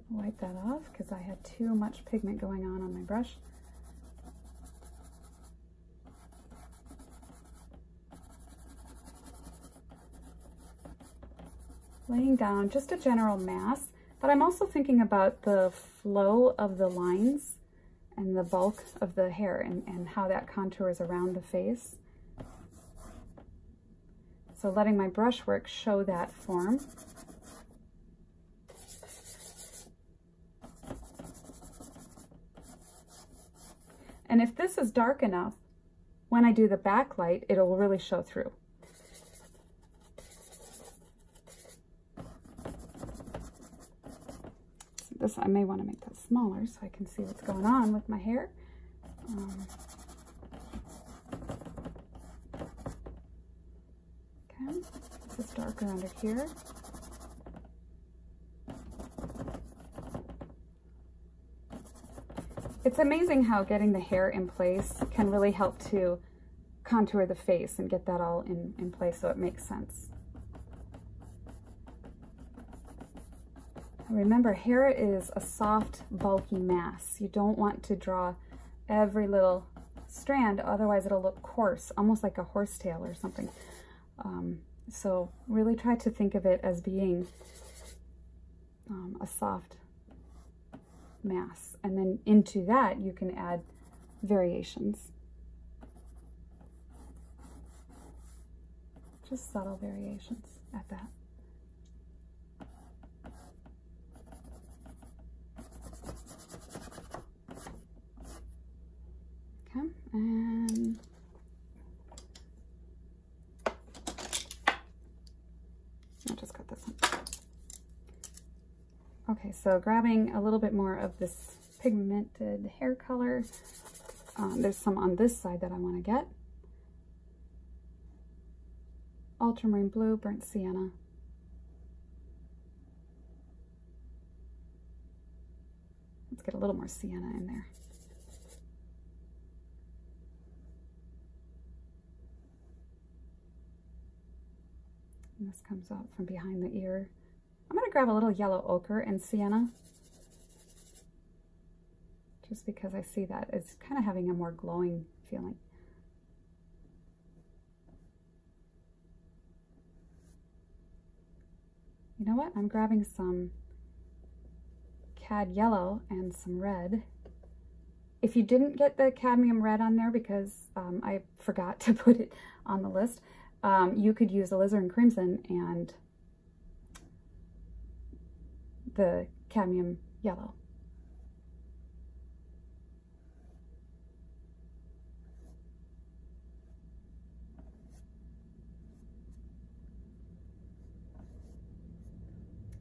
Wipe that off because I had too much pigment going on my brush. Laying down just a general mass, but I'm also thinking about the flow of the lines and the bulk of the hair and how that contours around the face. So letting my brushwork show that form. And if this is dark enough, when I do the backlight, it'll really show through. So this, I may want to make that smaller so I can see what's going on with my hair. Okay, this is darker under here. It's amazing how getting the hair in place can really help to contour the face and get that all in place so it makes sense. Remember, hair is a soft, bulky mass. You don't want to draw every little strand, otherwise it'll look coarse, almost like a horsetail or something. So really try to think of it as being a soft mass, and then into that you can add variations, just subtle variations at that. Okay, and I'll just cut this one. Okay, so grabbing a little bit more of this pigmented hair color. There's some on this side that I want to get. Ultramarine blue, burnt sienna. Let's get a little more sienna in there. And this comes out from behind the ear. I'm going to grab a little yellow ochre and sienna, just because I see that it's kind of having a more glowing feeling. You know what? I'm grabbing some cad yellow and some red. If you didn't get the cadmium red on there because I forgot to put it on the list, you could use alizarin crimson and the cadmium yellow.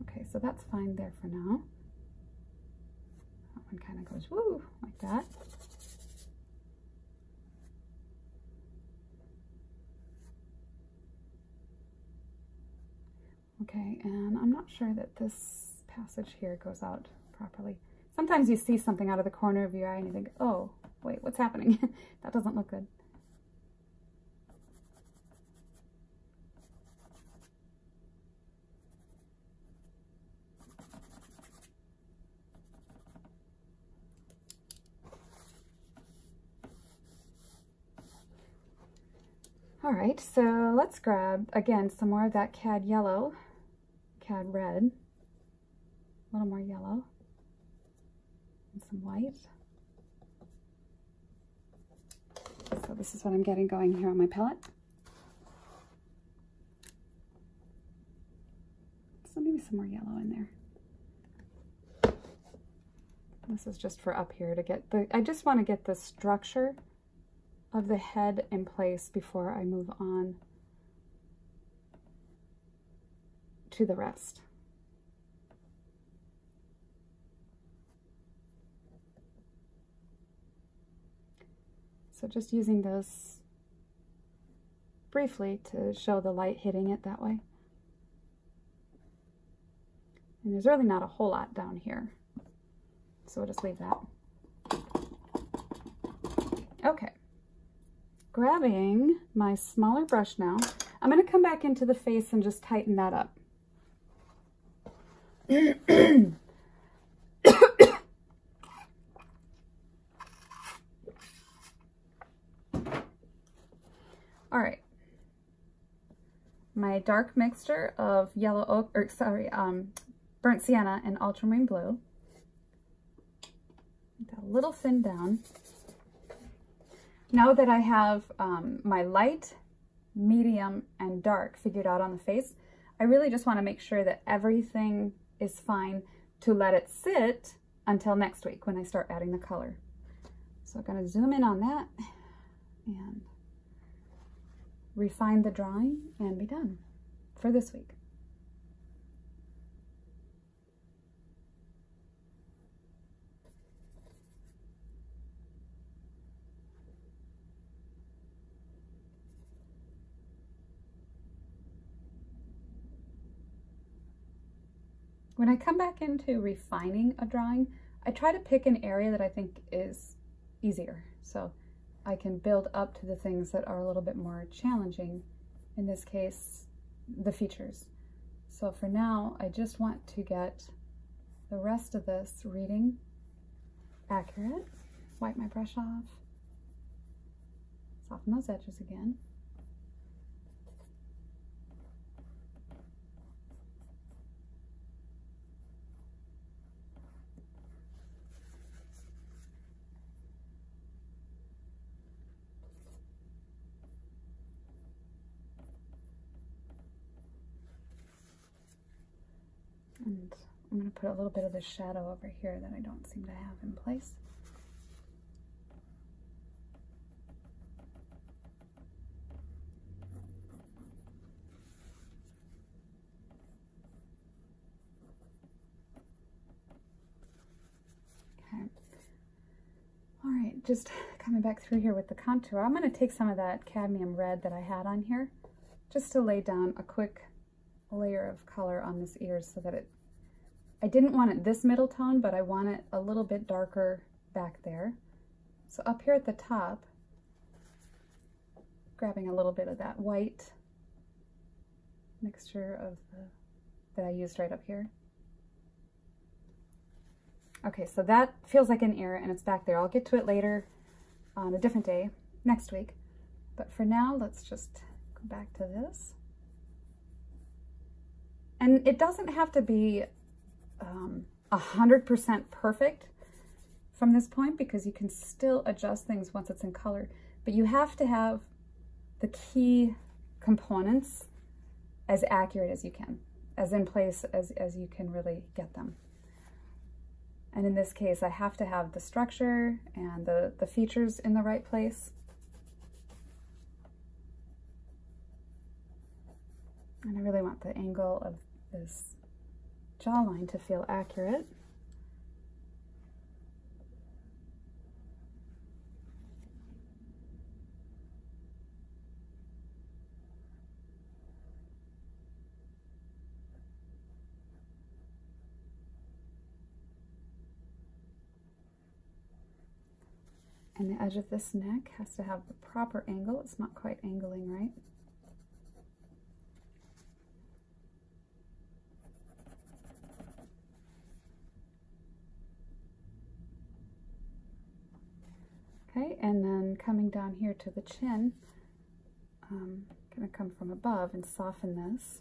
Okay, so that's fine there for now. That one kind of goes woo like that. Okay, and I'm not sure that this passage here goes out properly. Sometimes you see something out of the corner of your eye and you think, oh, wait, what's happening? That doesn't look good. All right, so let's grab, again, some more of that cad yellow, cad red, a little more yellow, and some white. So this is what I'm getting going here on my palette. So maybe some more yellow in there. This is just for up here to get the, I just want to get the structure of the head in place before I move on to the rest. So just using this briefly to show the light hitting it that way. And there's really not a whole lot down here, so we'll just leave that. Okay, grabbing my smaller brush now, I'm going to come back into the face and just tighten that up. All right, my dark mixture of yellow oak, or sorry, burnt sienna and ultramarine blue. Got a little thin down. Now that I have my light, medium, and dark figured out on the face, I really just want to make sure that everything is fine to let it sit until next week when I start adding the color. So I'm going to zoom in on that and refine the drawing and be done for this week. When I come back into refining a drawing, I try to pick an area that I think is easier, so I can build up to the things that are a little bit more challenging, in this case, the features. So for now, I just want to get the rest of this reading accurate. Wipe my brush off, soften those edges again. And I'm going to put a little bit of the shadow over here that I don't seem to have in place. Okay. All right, just coming back through here with the contour, I'm going to take some of that cadmium red that I had on here just to lay down a quick layer of color on this ear so that I didn't want it this middle tone, but I want it a little bit darker back there. So up here at the top, grabbing a little bit of that white mixture of that I used right up here. Okay, so that feels like an ear and it's back there. I'll get to it later on a different day, next week. But for now, let's just go back to this. And it doesn't have to be 100% perfect from this point, because you can still adjust things once it's in color. But you have to have the key components as accurate as you can, as in place as you can really get them. And in this case, I have to have the structure and the features in the right place. And I really want the angle of this jawline to feel accurate. And the edge of this neck has to have the proper angle. It's not quite angling right. Okay, and then coming down here to the chin, I'm going to come from above and soften this.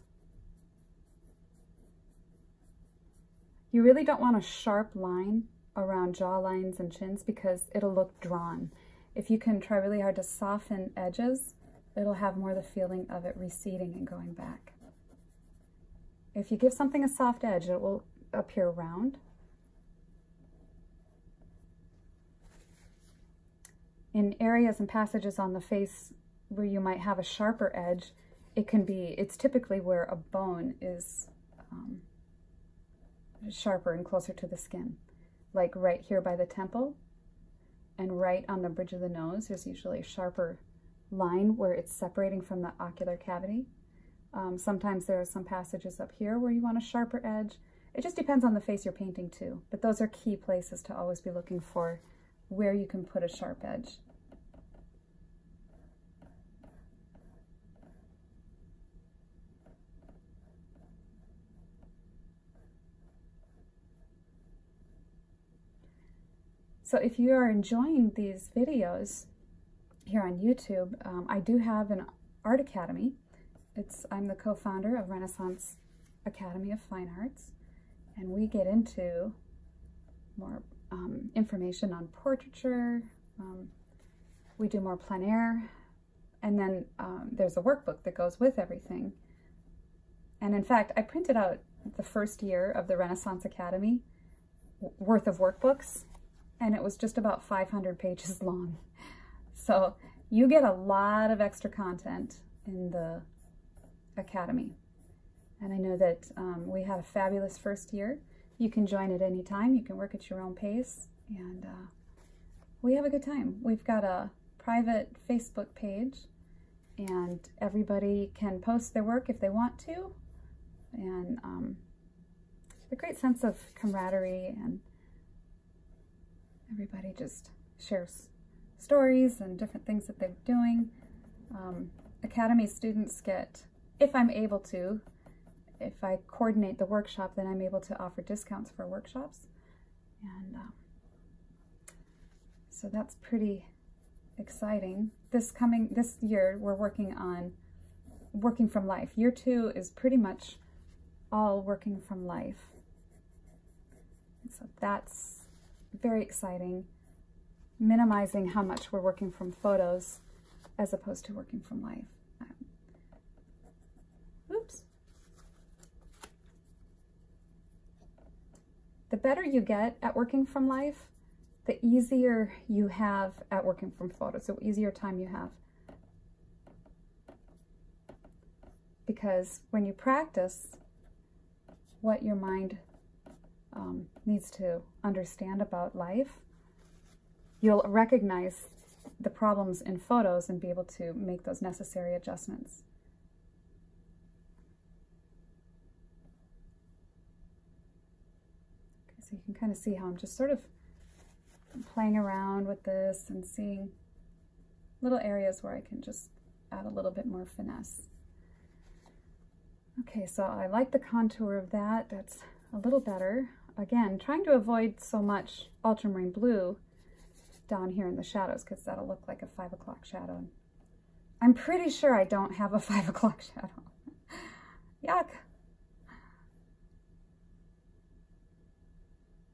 You really don't want a sharp line around jaw lines and chins because it'll look drawn. If you can try really hard to soften edges, it'll have more the feeling of it receding and going back. If you give something a soft edge, it will appear round. In areas and passages on the face where you might have a sharper edge, it's typically where a bone is sharper and closer to the skin. Like right here by the temple and right on the bridge of the nose, there's usually a sharper line where it's separating from the ocular cavity. Sometimes there are some passages up here where you want a sharper edge. It just depends on the face you're painting too, but those are key places to always be looking for where you can put a sharp edge. So if you are enjoying these videos here on YouTube, I do have an art academy. I'm the co-founder of Renaissance Academy of Fine Arts, and we get into more information on portraiture. We do more plein air, and then there's a workbook that goes with everything. And in fact, I printed out the first year of the Renaissance Academy worth of workbooks, and it was just about 500 pages long. So you get a lot of extra content in the Academy. And I know that we had a fabulous first year. You can join at any time. You can work at your own pace, and we have a good time. We've got a private Facebook page, and everybody can post their work if they want to, and a great sense of camaraderie, and everybody just shares stories and different things that they're doing. Academy students get, if I'm able to, if I coordinate the workshop, then I'm able to offer discounts for workshops. And so that's pretty exciting. This year, we're working on working from life. Year 2 is pretty much all working from life. So that's very exciting, minimizing how much we're working from photos as opposed to working from life. Oops. The better you get at working from life, the easier you have at working from photos, so easier time you have. Because when you practice what your mind needs to understand about life, you'll recognize the problems in photos and be able to make those necessary adjustments. Okay, so you can kind of see how I'm just sort of playing around with this and seeing little areas where I can just add a little bit more finesse. Okay, so I like the contour of that. That's a little better. Again, trying to avoid so much ultramarine blue down here in the shadows, because that'll look like a 5 o'clock shadow. I'm pretty sure I don't have a 5 o'clock shadow. Yuck.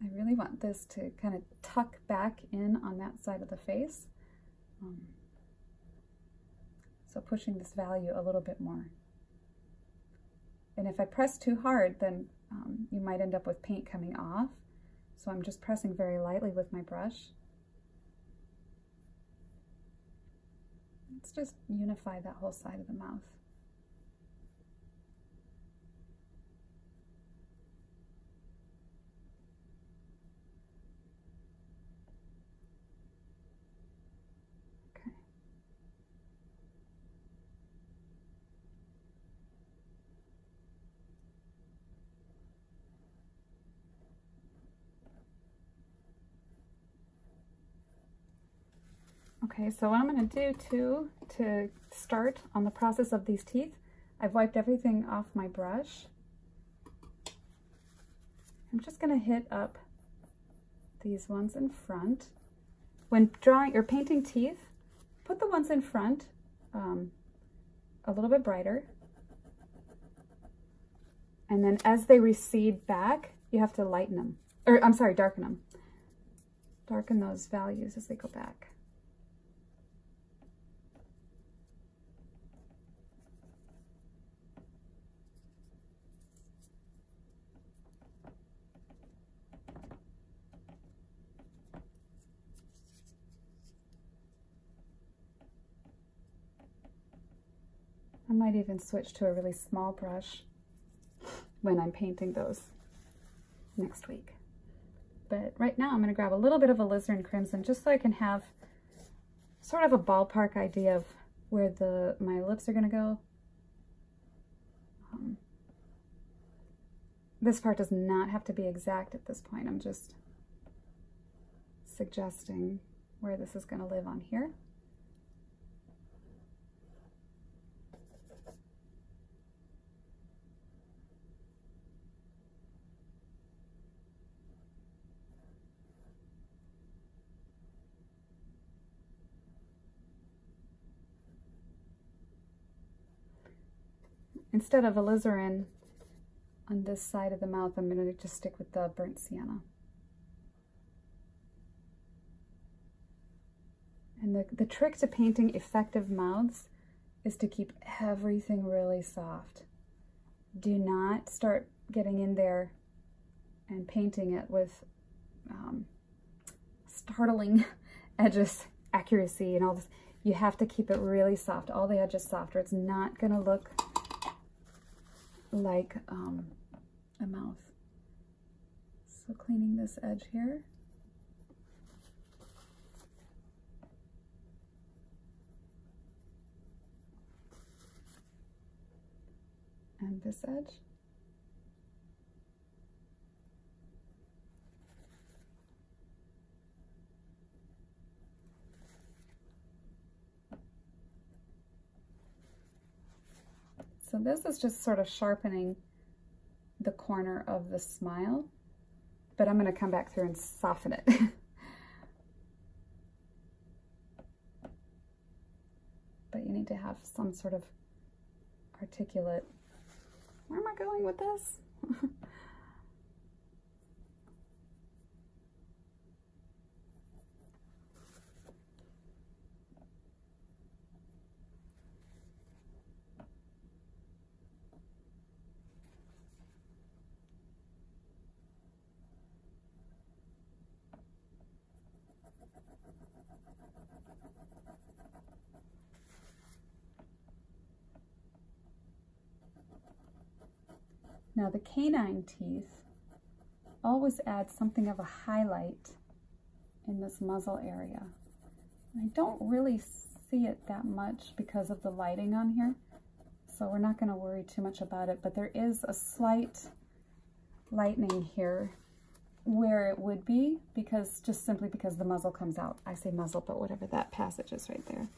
I really want this to kind of tuck back in on that side of the face. So pushing this value a little bit more. And if I press too hard, then you might end up with paint coming off. So I'm just pressing very lightly with my brush. Let's just unify that whole side of the mouth. Okay. Okay, so what I'm going to do to start on the process of these teeth, I've wiped everything off my brush. I'm just going to hit up these ones in front. When drawing or painting teeth, put the ones in front a little bit brighter. And then as they recede back, you have to lighten them. Or, I'm sorry, darken them. Darken those values as they go back. I might even switch to a really small brush when I'm painting those next week. But right now I'm going to grab a little bit of alizarin crimson just so I can have sort of a ballpark idea of where my lips are going to go. This part does not have to be exact at this point. I'm just suggesting where this is going to live on here. instead of alizarin on this side of the mouth, I'm going to just stick with the burnt sienna. And the trick to painting effective mouths is to keep everything really soft. Do not start getting in there and painting it with startling edges, accuracy, and all this. You have to keep it really soft, all the edges soft, or it's not going to look like a mouth. So cleaning this edge here. And this edge. So this is just sort of sharpening the corner of the smile, but I'm going to come back through and soften it. But you need to have some sort of articulate. Where am I going with this? Now the canine teeth always add something of a highlight in this muzzle area. I don't really see it that much because of the lighting on here, so we're not going to worry too much about it, but there is a slight lightening here where it would be, because just simply because the muzzle comes out. I say muzzle, but whatever that passage is right there.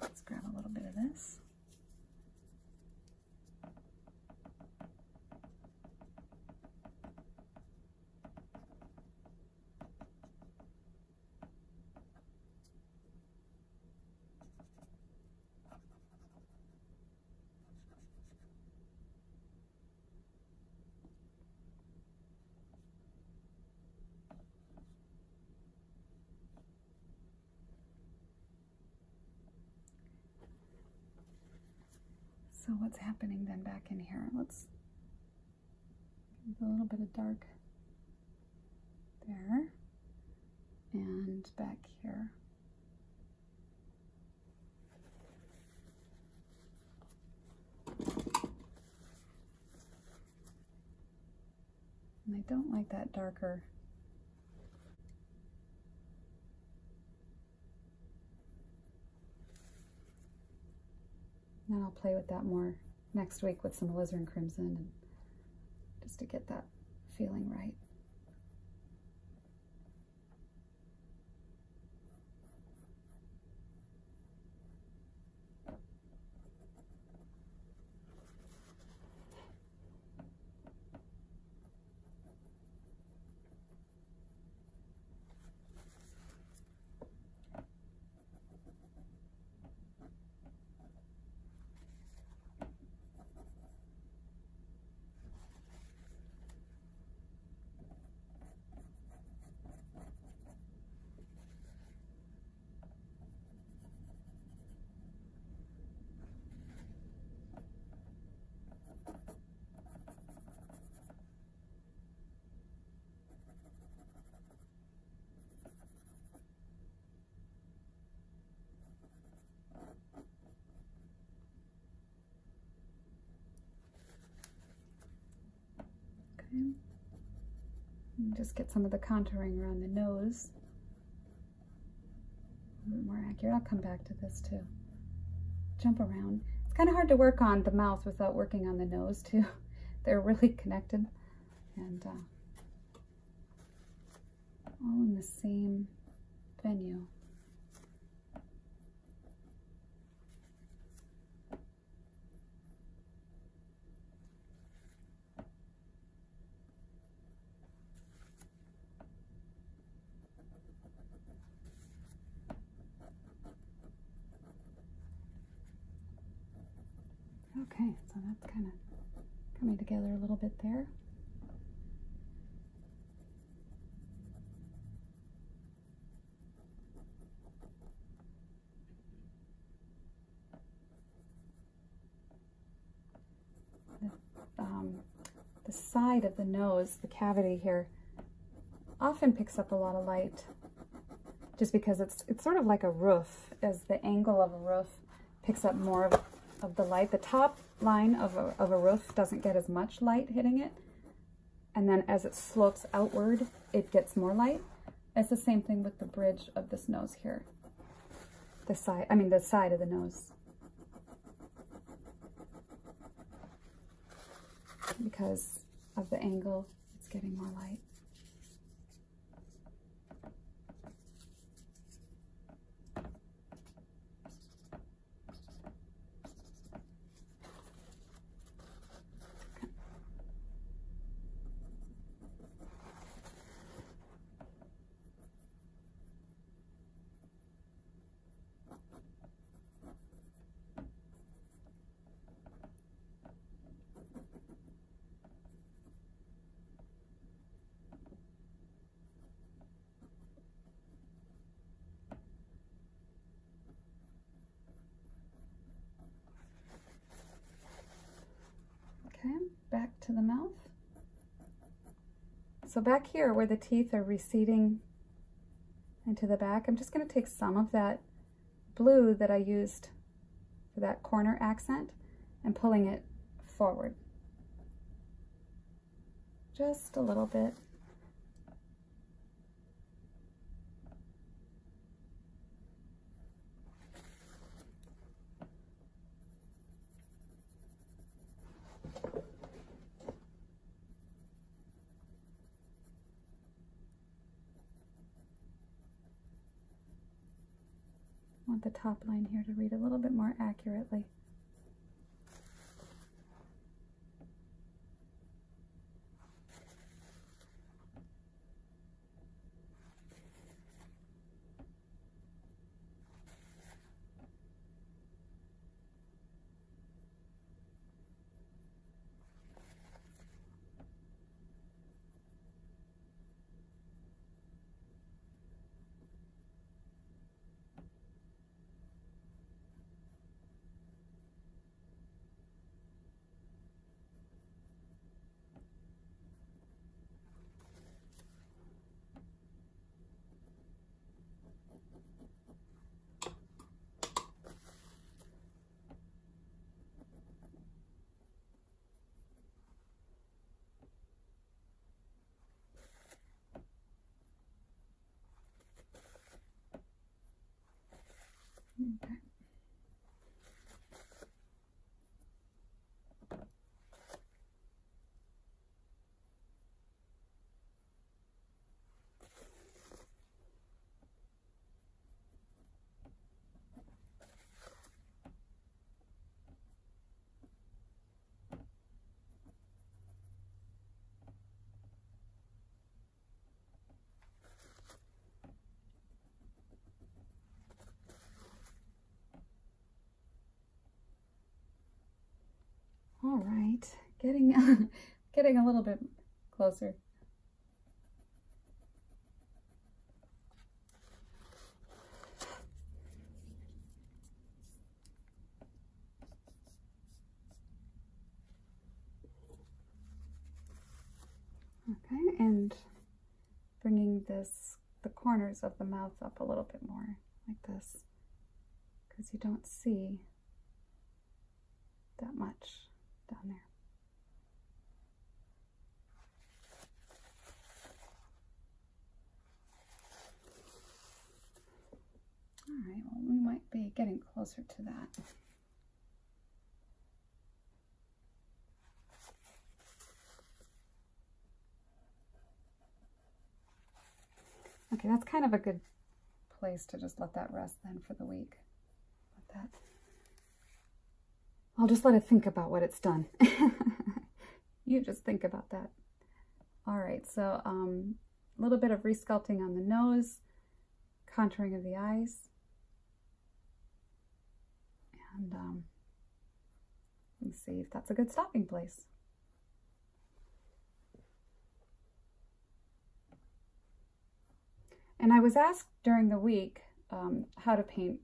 Let's grab a little bit of this. So what's happening then back in here? Let's give a little bit of dark there and back here. And I don't like that darker. And I'll play with that more next week with some alizarin crimson, and just to get that feeling right. And just get some of the contouring around the nose. A little more accurate. I'll come back to this too. Jump around. It's kind of hard to work on the mouth without working on the nose too. They're really connected, and all in the same venue. Okay, so that's kind of coming together a little bit there. The side of the nose, the cavity here, often picks up a lot of light just because it's sort of like a roof. As the angle of a roof picks up more of the light. The top line of a roof doesn't get as much light hitting it, and then as it slopes outward, it gets more light. It's the same thing with the bridge of this nose here. The side of the nose. Because of the angle, it's getting more light. Okay, back to the mouth. So back here where the teeth are receding into the back, I'm just going to take some of that blue that I used for that corner accent and pulling it forward. Just a little bit. I want the top line here to read a little bit more accurately. Okay. All right, getting a little bit closer. Okay, and bringing the corners of the mouth up a little bit more, like this, because you don't see that much down there. All right, well, we might be getting closer to that. Okay, that's kind of a good place to just let that rest then for the week. I'll just let it think about what it's done. You just think about that. All right, so a little bit of resculpting on the nose, contouring of the eyes, and and see if that's a good stopping place. And I was asked during the week how to paint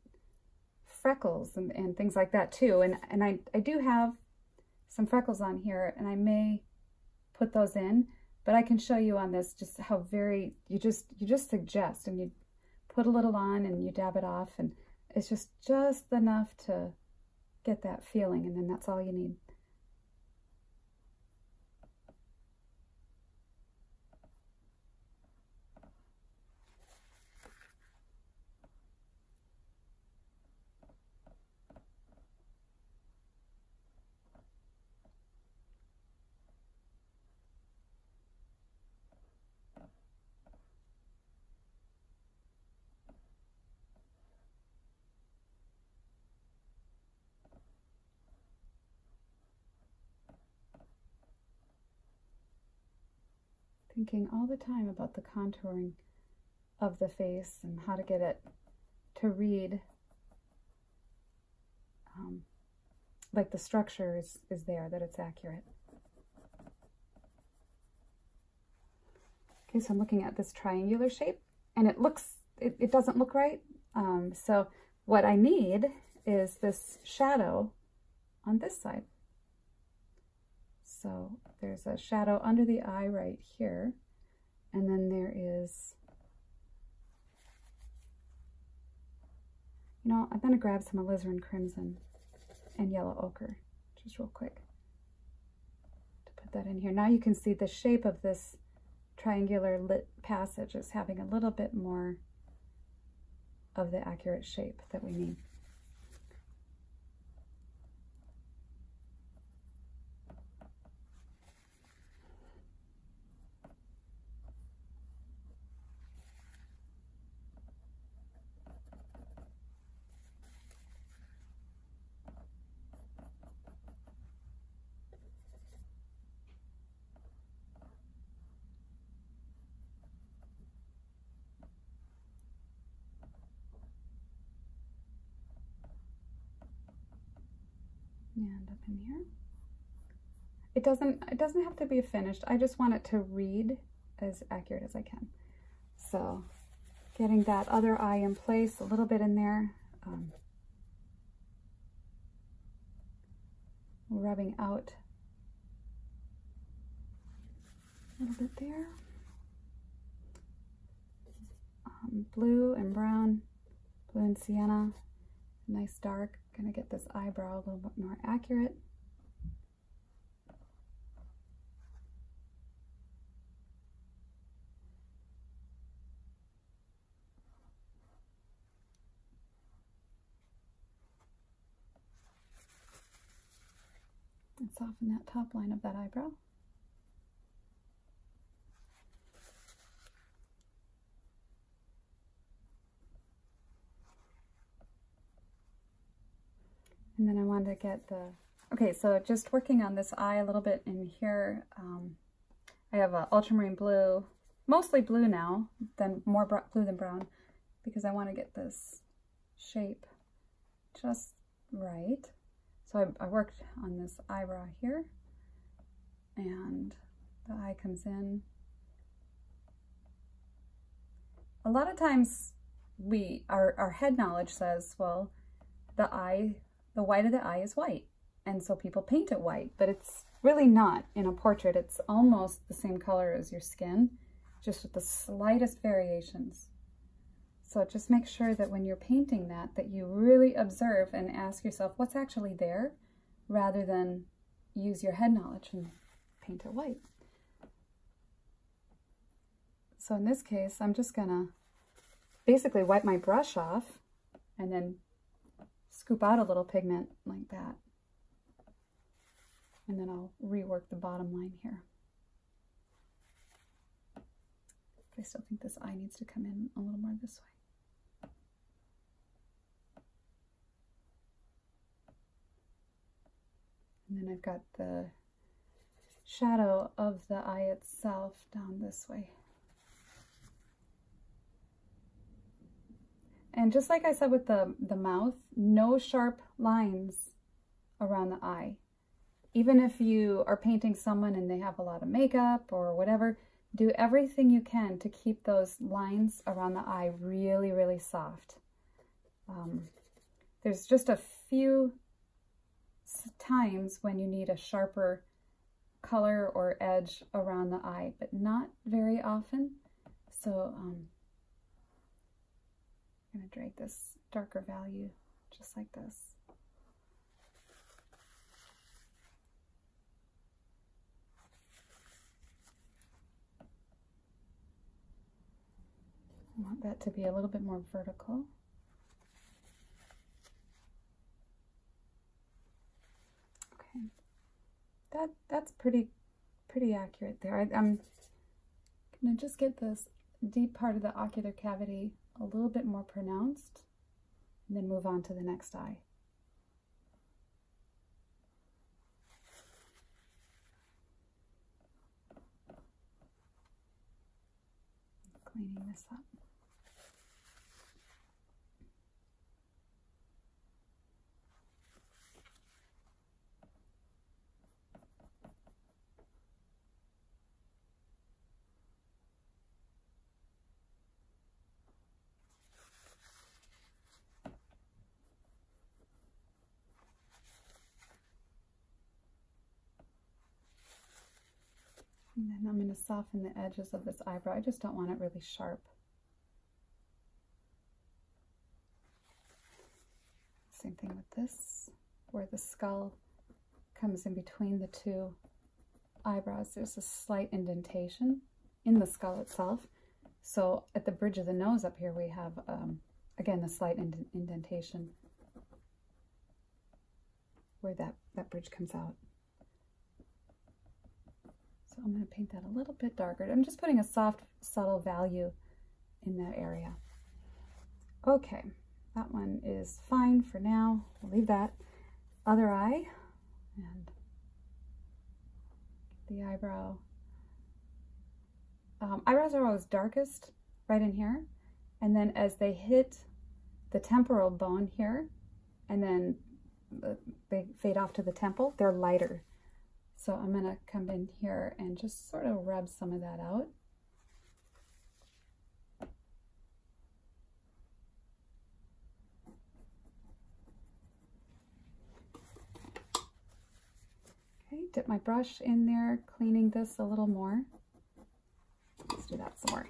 freckles and things like that too. And I do have some freckles on here, and I may put those in, but I can show you on this just how very, you just suggest, and you put a little on and you dab it off, and it's just enough to get that feeling, and then that's all you need. Thinking all the time about the contouring of the face and how to get it to read like the structure is there, that it's accurate. Okay, so I'm looking at this triangular shape, and it doesn't look right. So what I need is this shadow on this side. So there's a shadow under the eye right here, and then there is, you know, I'm going to grab some alizarin crimson and yellow ochre just real quick to put that in here. Now you can see the shape of this triangular lit passage is having a little bit more of the accurate shape that we need. And up in here. It doesn't have to be finished. I just want it to read as accurate as I can. So getting that other eye in place, a little bit in there. Rubbing out a little bit there. Blue and brown, blue and sienna, nice dark. Gonna get this eyebrow a little bit more accurate. And soften that top line of that eyebrow. And then I wanted to get the, okay, so just working on this eye a little bit in here. I have a ultramarine blue, mostly blue now, then more blue than brown, because I want to get this shape just right. So I worked on this eyebrow here, and the eye comes in. A lot of times our head knowledge says, well, the white of the eye is white, and so people paint it white, but it's really not. In a portrait, it's almost the same color as your skin, just with the slightest variations. So just make sure that when you're painting that you really observe and ask yourself what's actually there, rather than use your head knowledge and paint it white. So in this case, I'm just gonna basically wipe my brush off and then scoop out a little pigment like that. And then I'll rework the bottom line here. I still think this eye needs to come in a little more this way. And then I've got the shadow of the eye itself down this way. And just like I said with the mouth, no sharp lines around the eye. even if you are painting someone and they have a lot of makeup or whatever, do everything you can to keep those lines around the eye really, really soft. There's just a few times when you need a sharper color or edge around the eye, but not very often. So I'm going to drag this darker value just like this. I want that to be a little bit more vertical. Okay, that's pretty accurate there. I'm gonna just get this deep part of the ocular cavity a little bit more pronounced, and then move on to the next eye. Cleaning this up. And then I'm going to soften the edges of this eyebrow. I just don't want it really sharp. Same thing with this, where the skull comes in between the two eyebrows. There's a slight indentation in the skull itself. So at the bridge of the nose up here, we have, again, the slight indentation where that bridge comes out. So I'm going to paint that a little bit darker. I'm just putting a soft, subtle value in that area. Okay, that one is fine for now. We'll leave that. Other eye, and the eyebrow. Eyebrows are always darkest right in here, and then as they hit the temporal bone here, and then they fade off to the temple, they're lighter. So I'm going to come in here and just sort of rub some of that out. Okay, dip my brush in there, cleaning this a little more. Let's do that some more.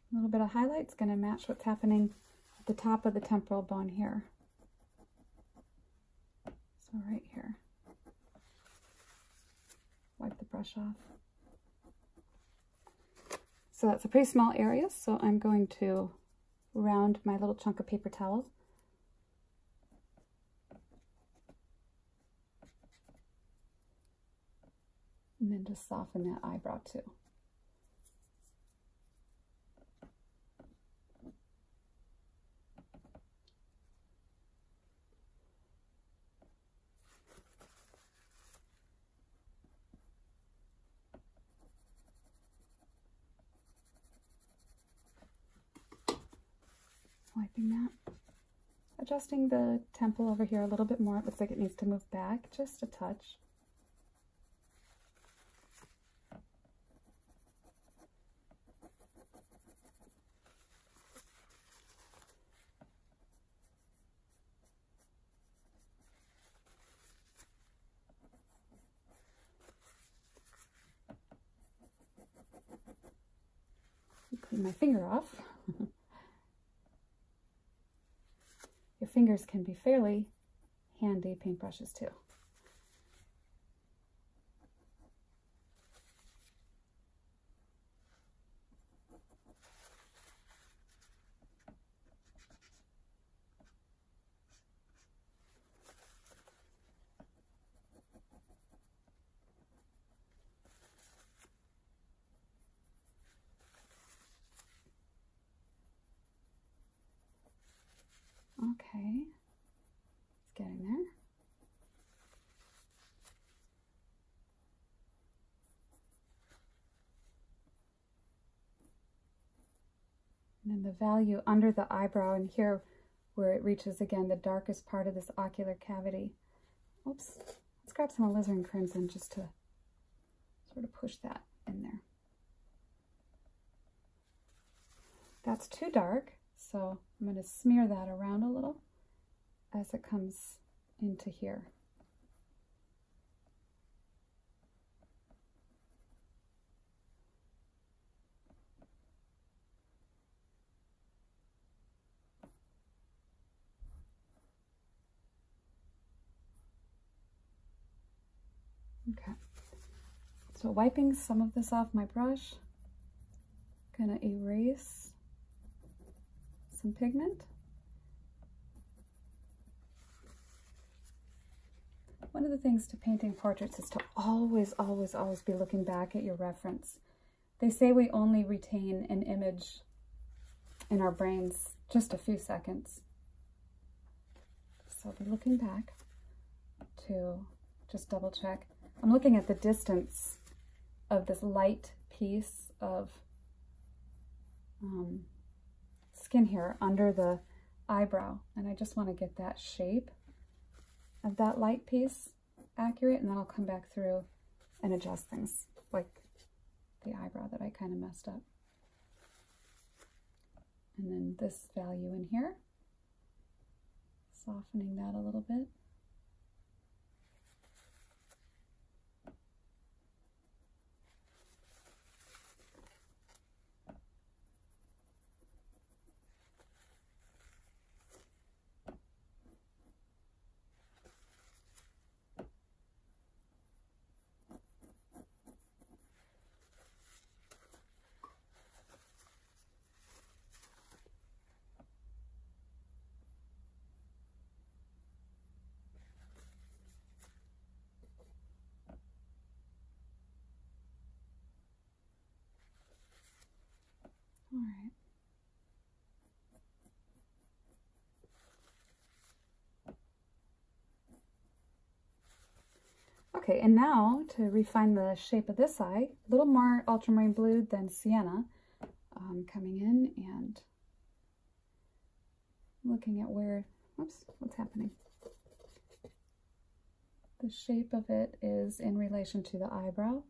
A little bit of highlight's going to match what's happening at the top of the temporal bone here. So right here. Wipe the brush off. So that's a pretty small area, so I'm going to round my little chunk of paper towel. And then just soften that eyebrow too. Wiping that. Adjusting the temple over here a little bit more. It looks like it needs to move back just a touch. Clean my finger off. Your fingers can be fairly handy paintbrushes too. Okay, it's getting there. then the value under the eyebrow and here where it reaches again the darkest part of this ocular cavity. Oops, let's grab some alizarin crimson just to sort of push that in there. That's too dark, so I'm going to smear that around a little as it comes into here. Okay, so wiping some of this off my brush, gonna erase some pigment. One of the things to painting portraits is to always, always, always be looking back at your reference. They say we only retain an image in our brains just a few seconds. So I'll be looking back to just double check. I'm looking at the distance of this light piece of skin here under the eyebrow, and I just want to get that shape of that light piece accurate, and then I'll come back through and adjust things like the eyebrow that I kind of messed up. And then this value in here, softening that a little bit. All right. Okay, and now to refine the shape of this eye, a little more ultramarine blue than sienna, coming in and looking at where, whoops, what's happening? The shape of it is in relation to the eyebrow.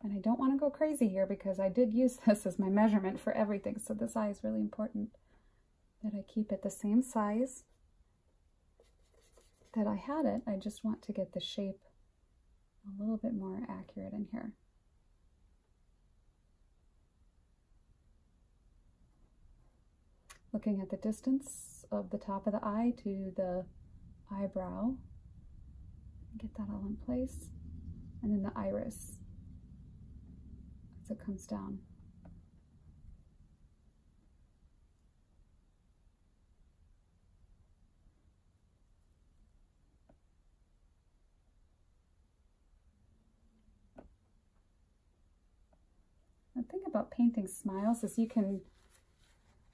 And I don't want to go crazy here because I did use this as my measurement for everything. So this eye is really important that I keep it the same size that I had it. I just want to get the shape a little bit more accurate in here. Looking at the distance of the top of the eye to the eyebrow. Get that all in place. And then the iris as it comes down. The thing about painting smiles is you can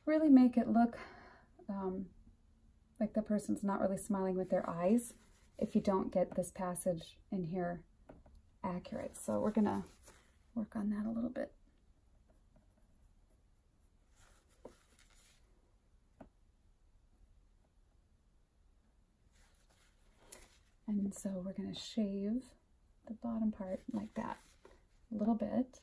really make it look like the person's not really smiling with their eyes if you don't get this passage in here accurate. So we're gonna work on that a little bit. And so we're gonna shave the bottom part like that a little bit.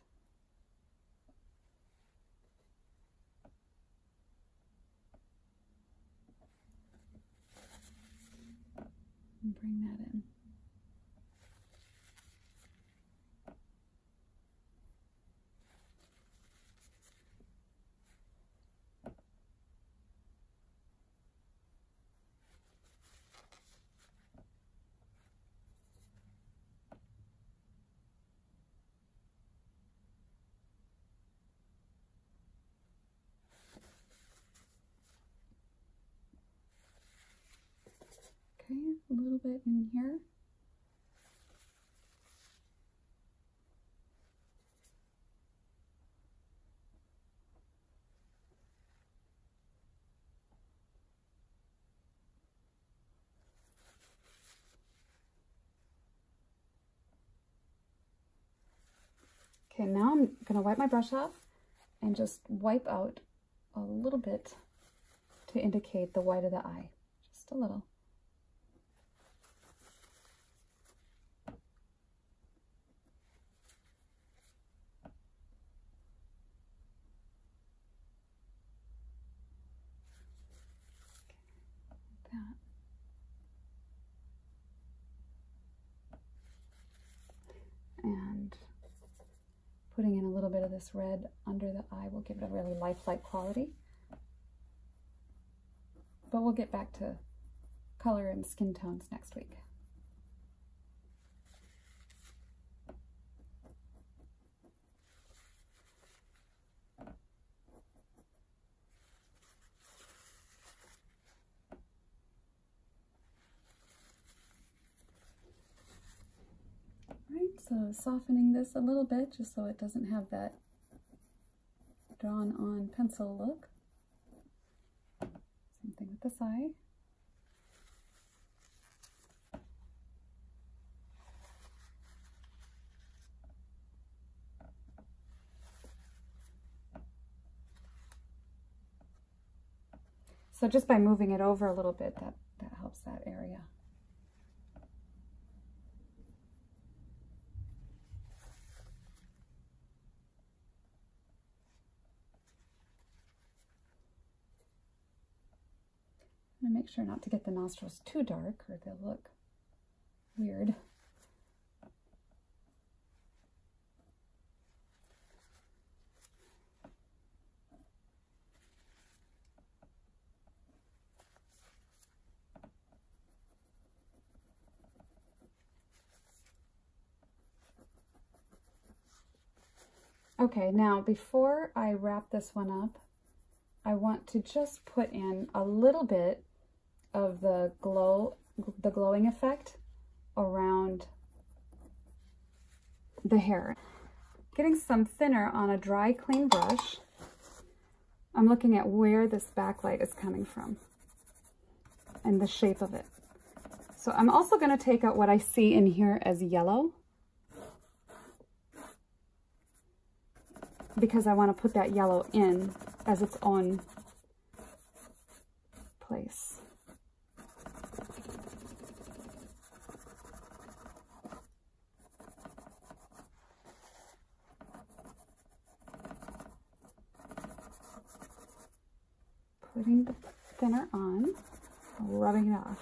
And bring that in. Okay, a little bit in here. Okay, now I'm going to wipe my brush off and just wipe out a little bit to indicate the white of the eye, just a little. And putting in a little bit of this red under the eye will give it a really lifelike quality. But we'll get back to color and skin tones next week. So softening this a little bit just so it doesn't have that drawn on pencil look. Same thing with this eye. So just by moving it over a little bit, that helps that area. And make sure not to get the nostrils too dark or they'll look weird. Okay, now before I wrap this one up, I want to just put in a little bit of the glowing effect around the hair. Getting some thinner on a dry, clean brush, I'm looking at where this backlight is coming from and the shape of it. So I'm also going to take out what I see in here as yellow, because I want to put that yellow in as its own place. Putting the thinner on, rubbing it off.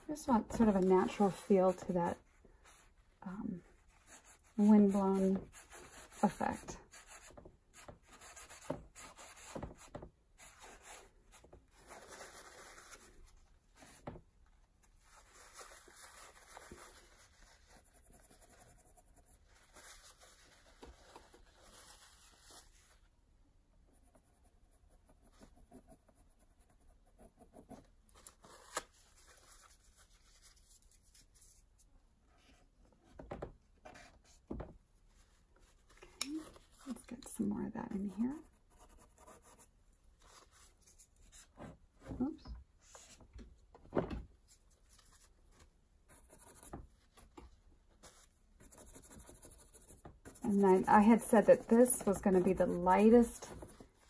I just want sort of a natural feel to that windblown effect. Let's get some more of that in here. Oops. And then I had said that this was going to be the lightest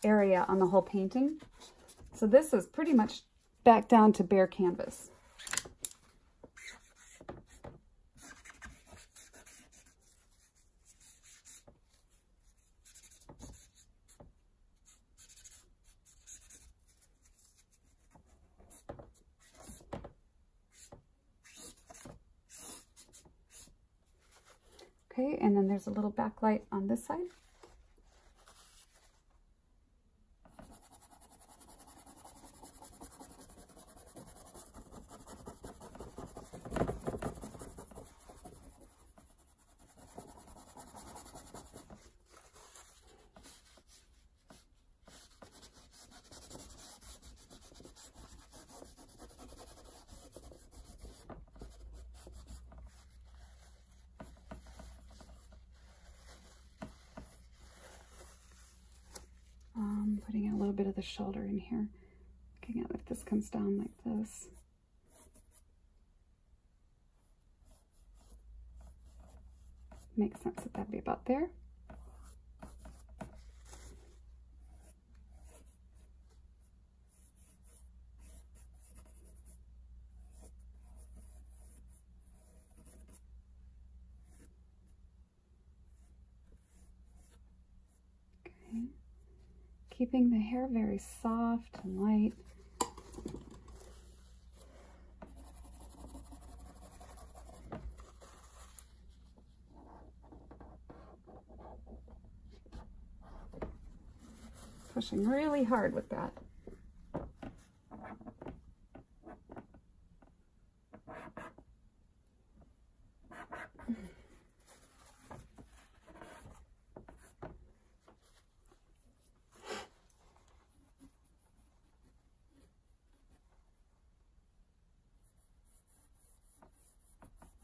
area on the whole painting. So this is pretty much back down to bare canvas. Okay, and then there's a little backlight on this side. putting a little bit of the shoulder in here. Looking at if this comes down like this. Makes sense that that'd be about there. Okay. Keeping the hair very soft and light. Pushing really hard with that.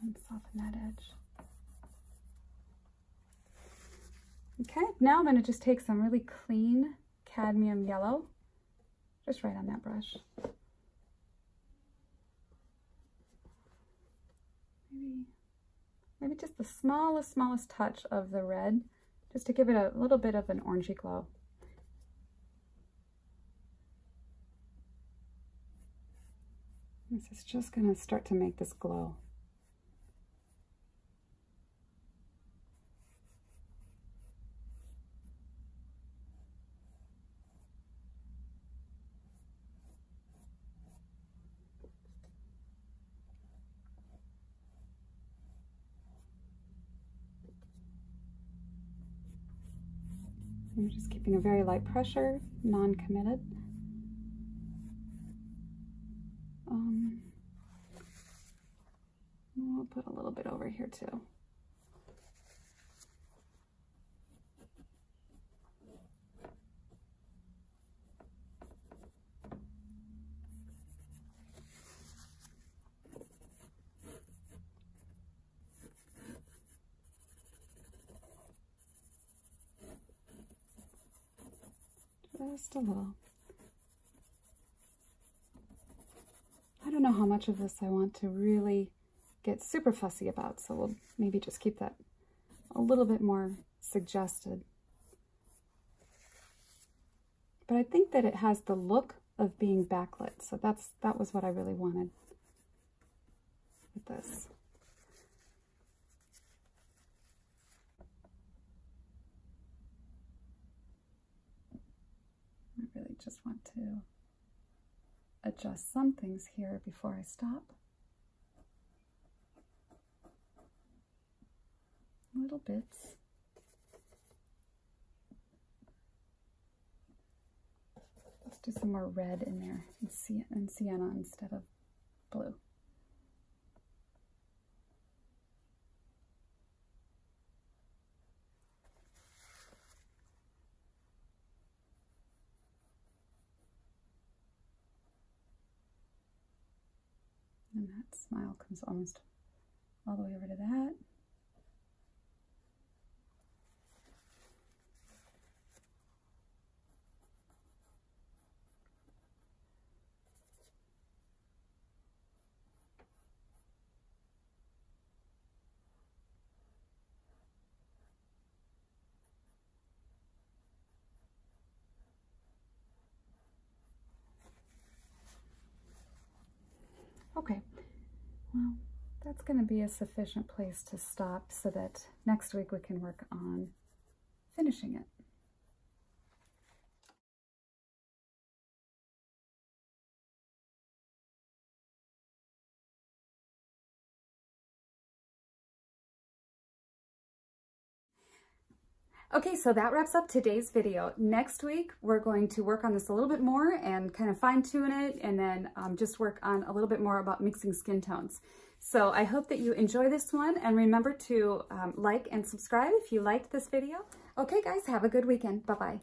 And soften that edge. Okay, now I'm going to just take some really clean cadmium yellow, just right on that brush. Maybe just the smallest touch of the red, just to give it a little bit of an orangey glow. This is just going to start to make this glow. I'm just keeping a very light pressure, non-committed. We'll put a little bit over here too. Just a little. I don't know how much of this I want to really get super fussy about, so we'll maybe just keep that a little bit more suggested. But I think that it has the look of being backlit, so that was what I really wanted with this. I really just want to adjust some things here before I stop. Little bits. Let's do some more red in there and sienna instead of blue. And that smile comes almost all the way over to that. Okay, well, that's going to be a sufficient place to stop so that next week we can work on finishing it. Okay, so that wraps up today's video. Next week, we're going to work on this a little bit more and kind of fine tune it, and then just work on a little bit more about mixing skin tones. So I hope that you enjoy this one, and remember to like and subscribe if you liked this video. Okay guys, have a good weekend. Bye-bye.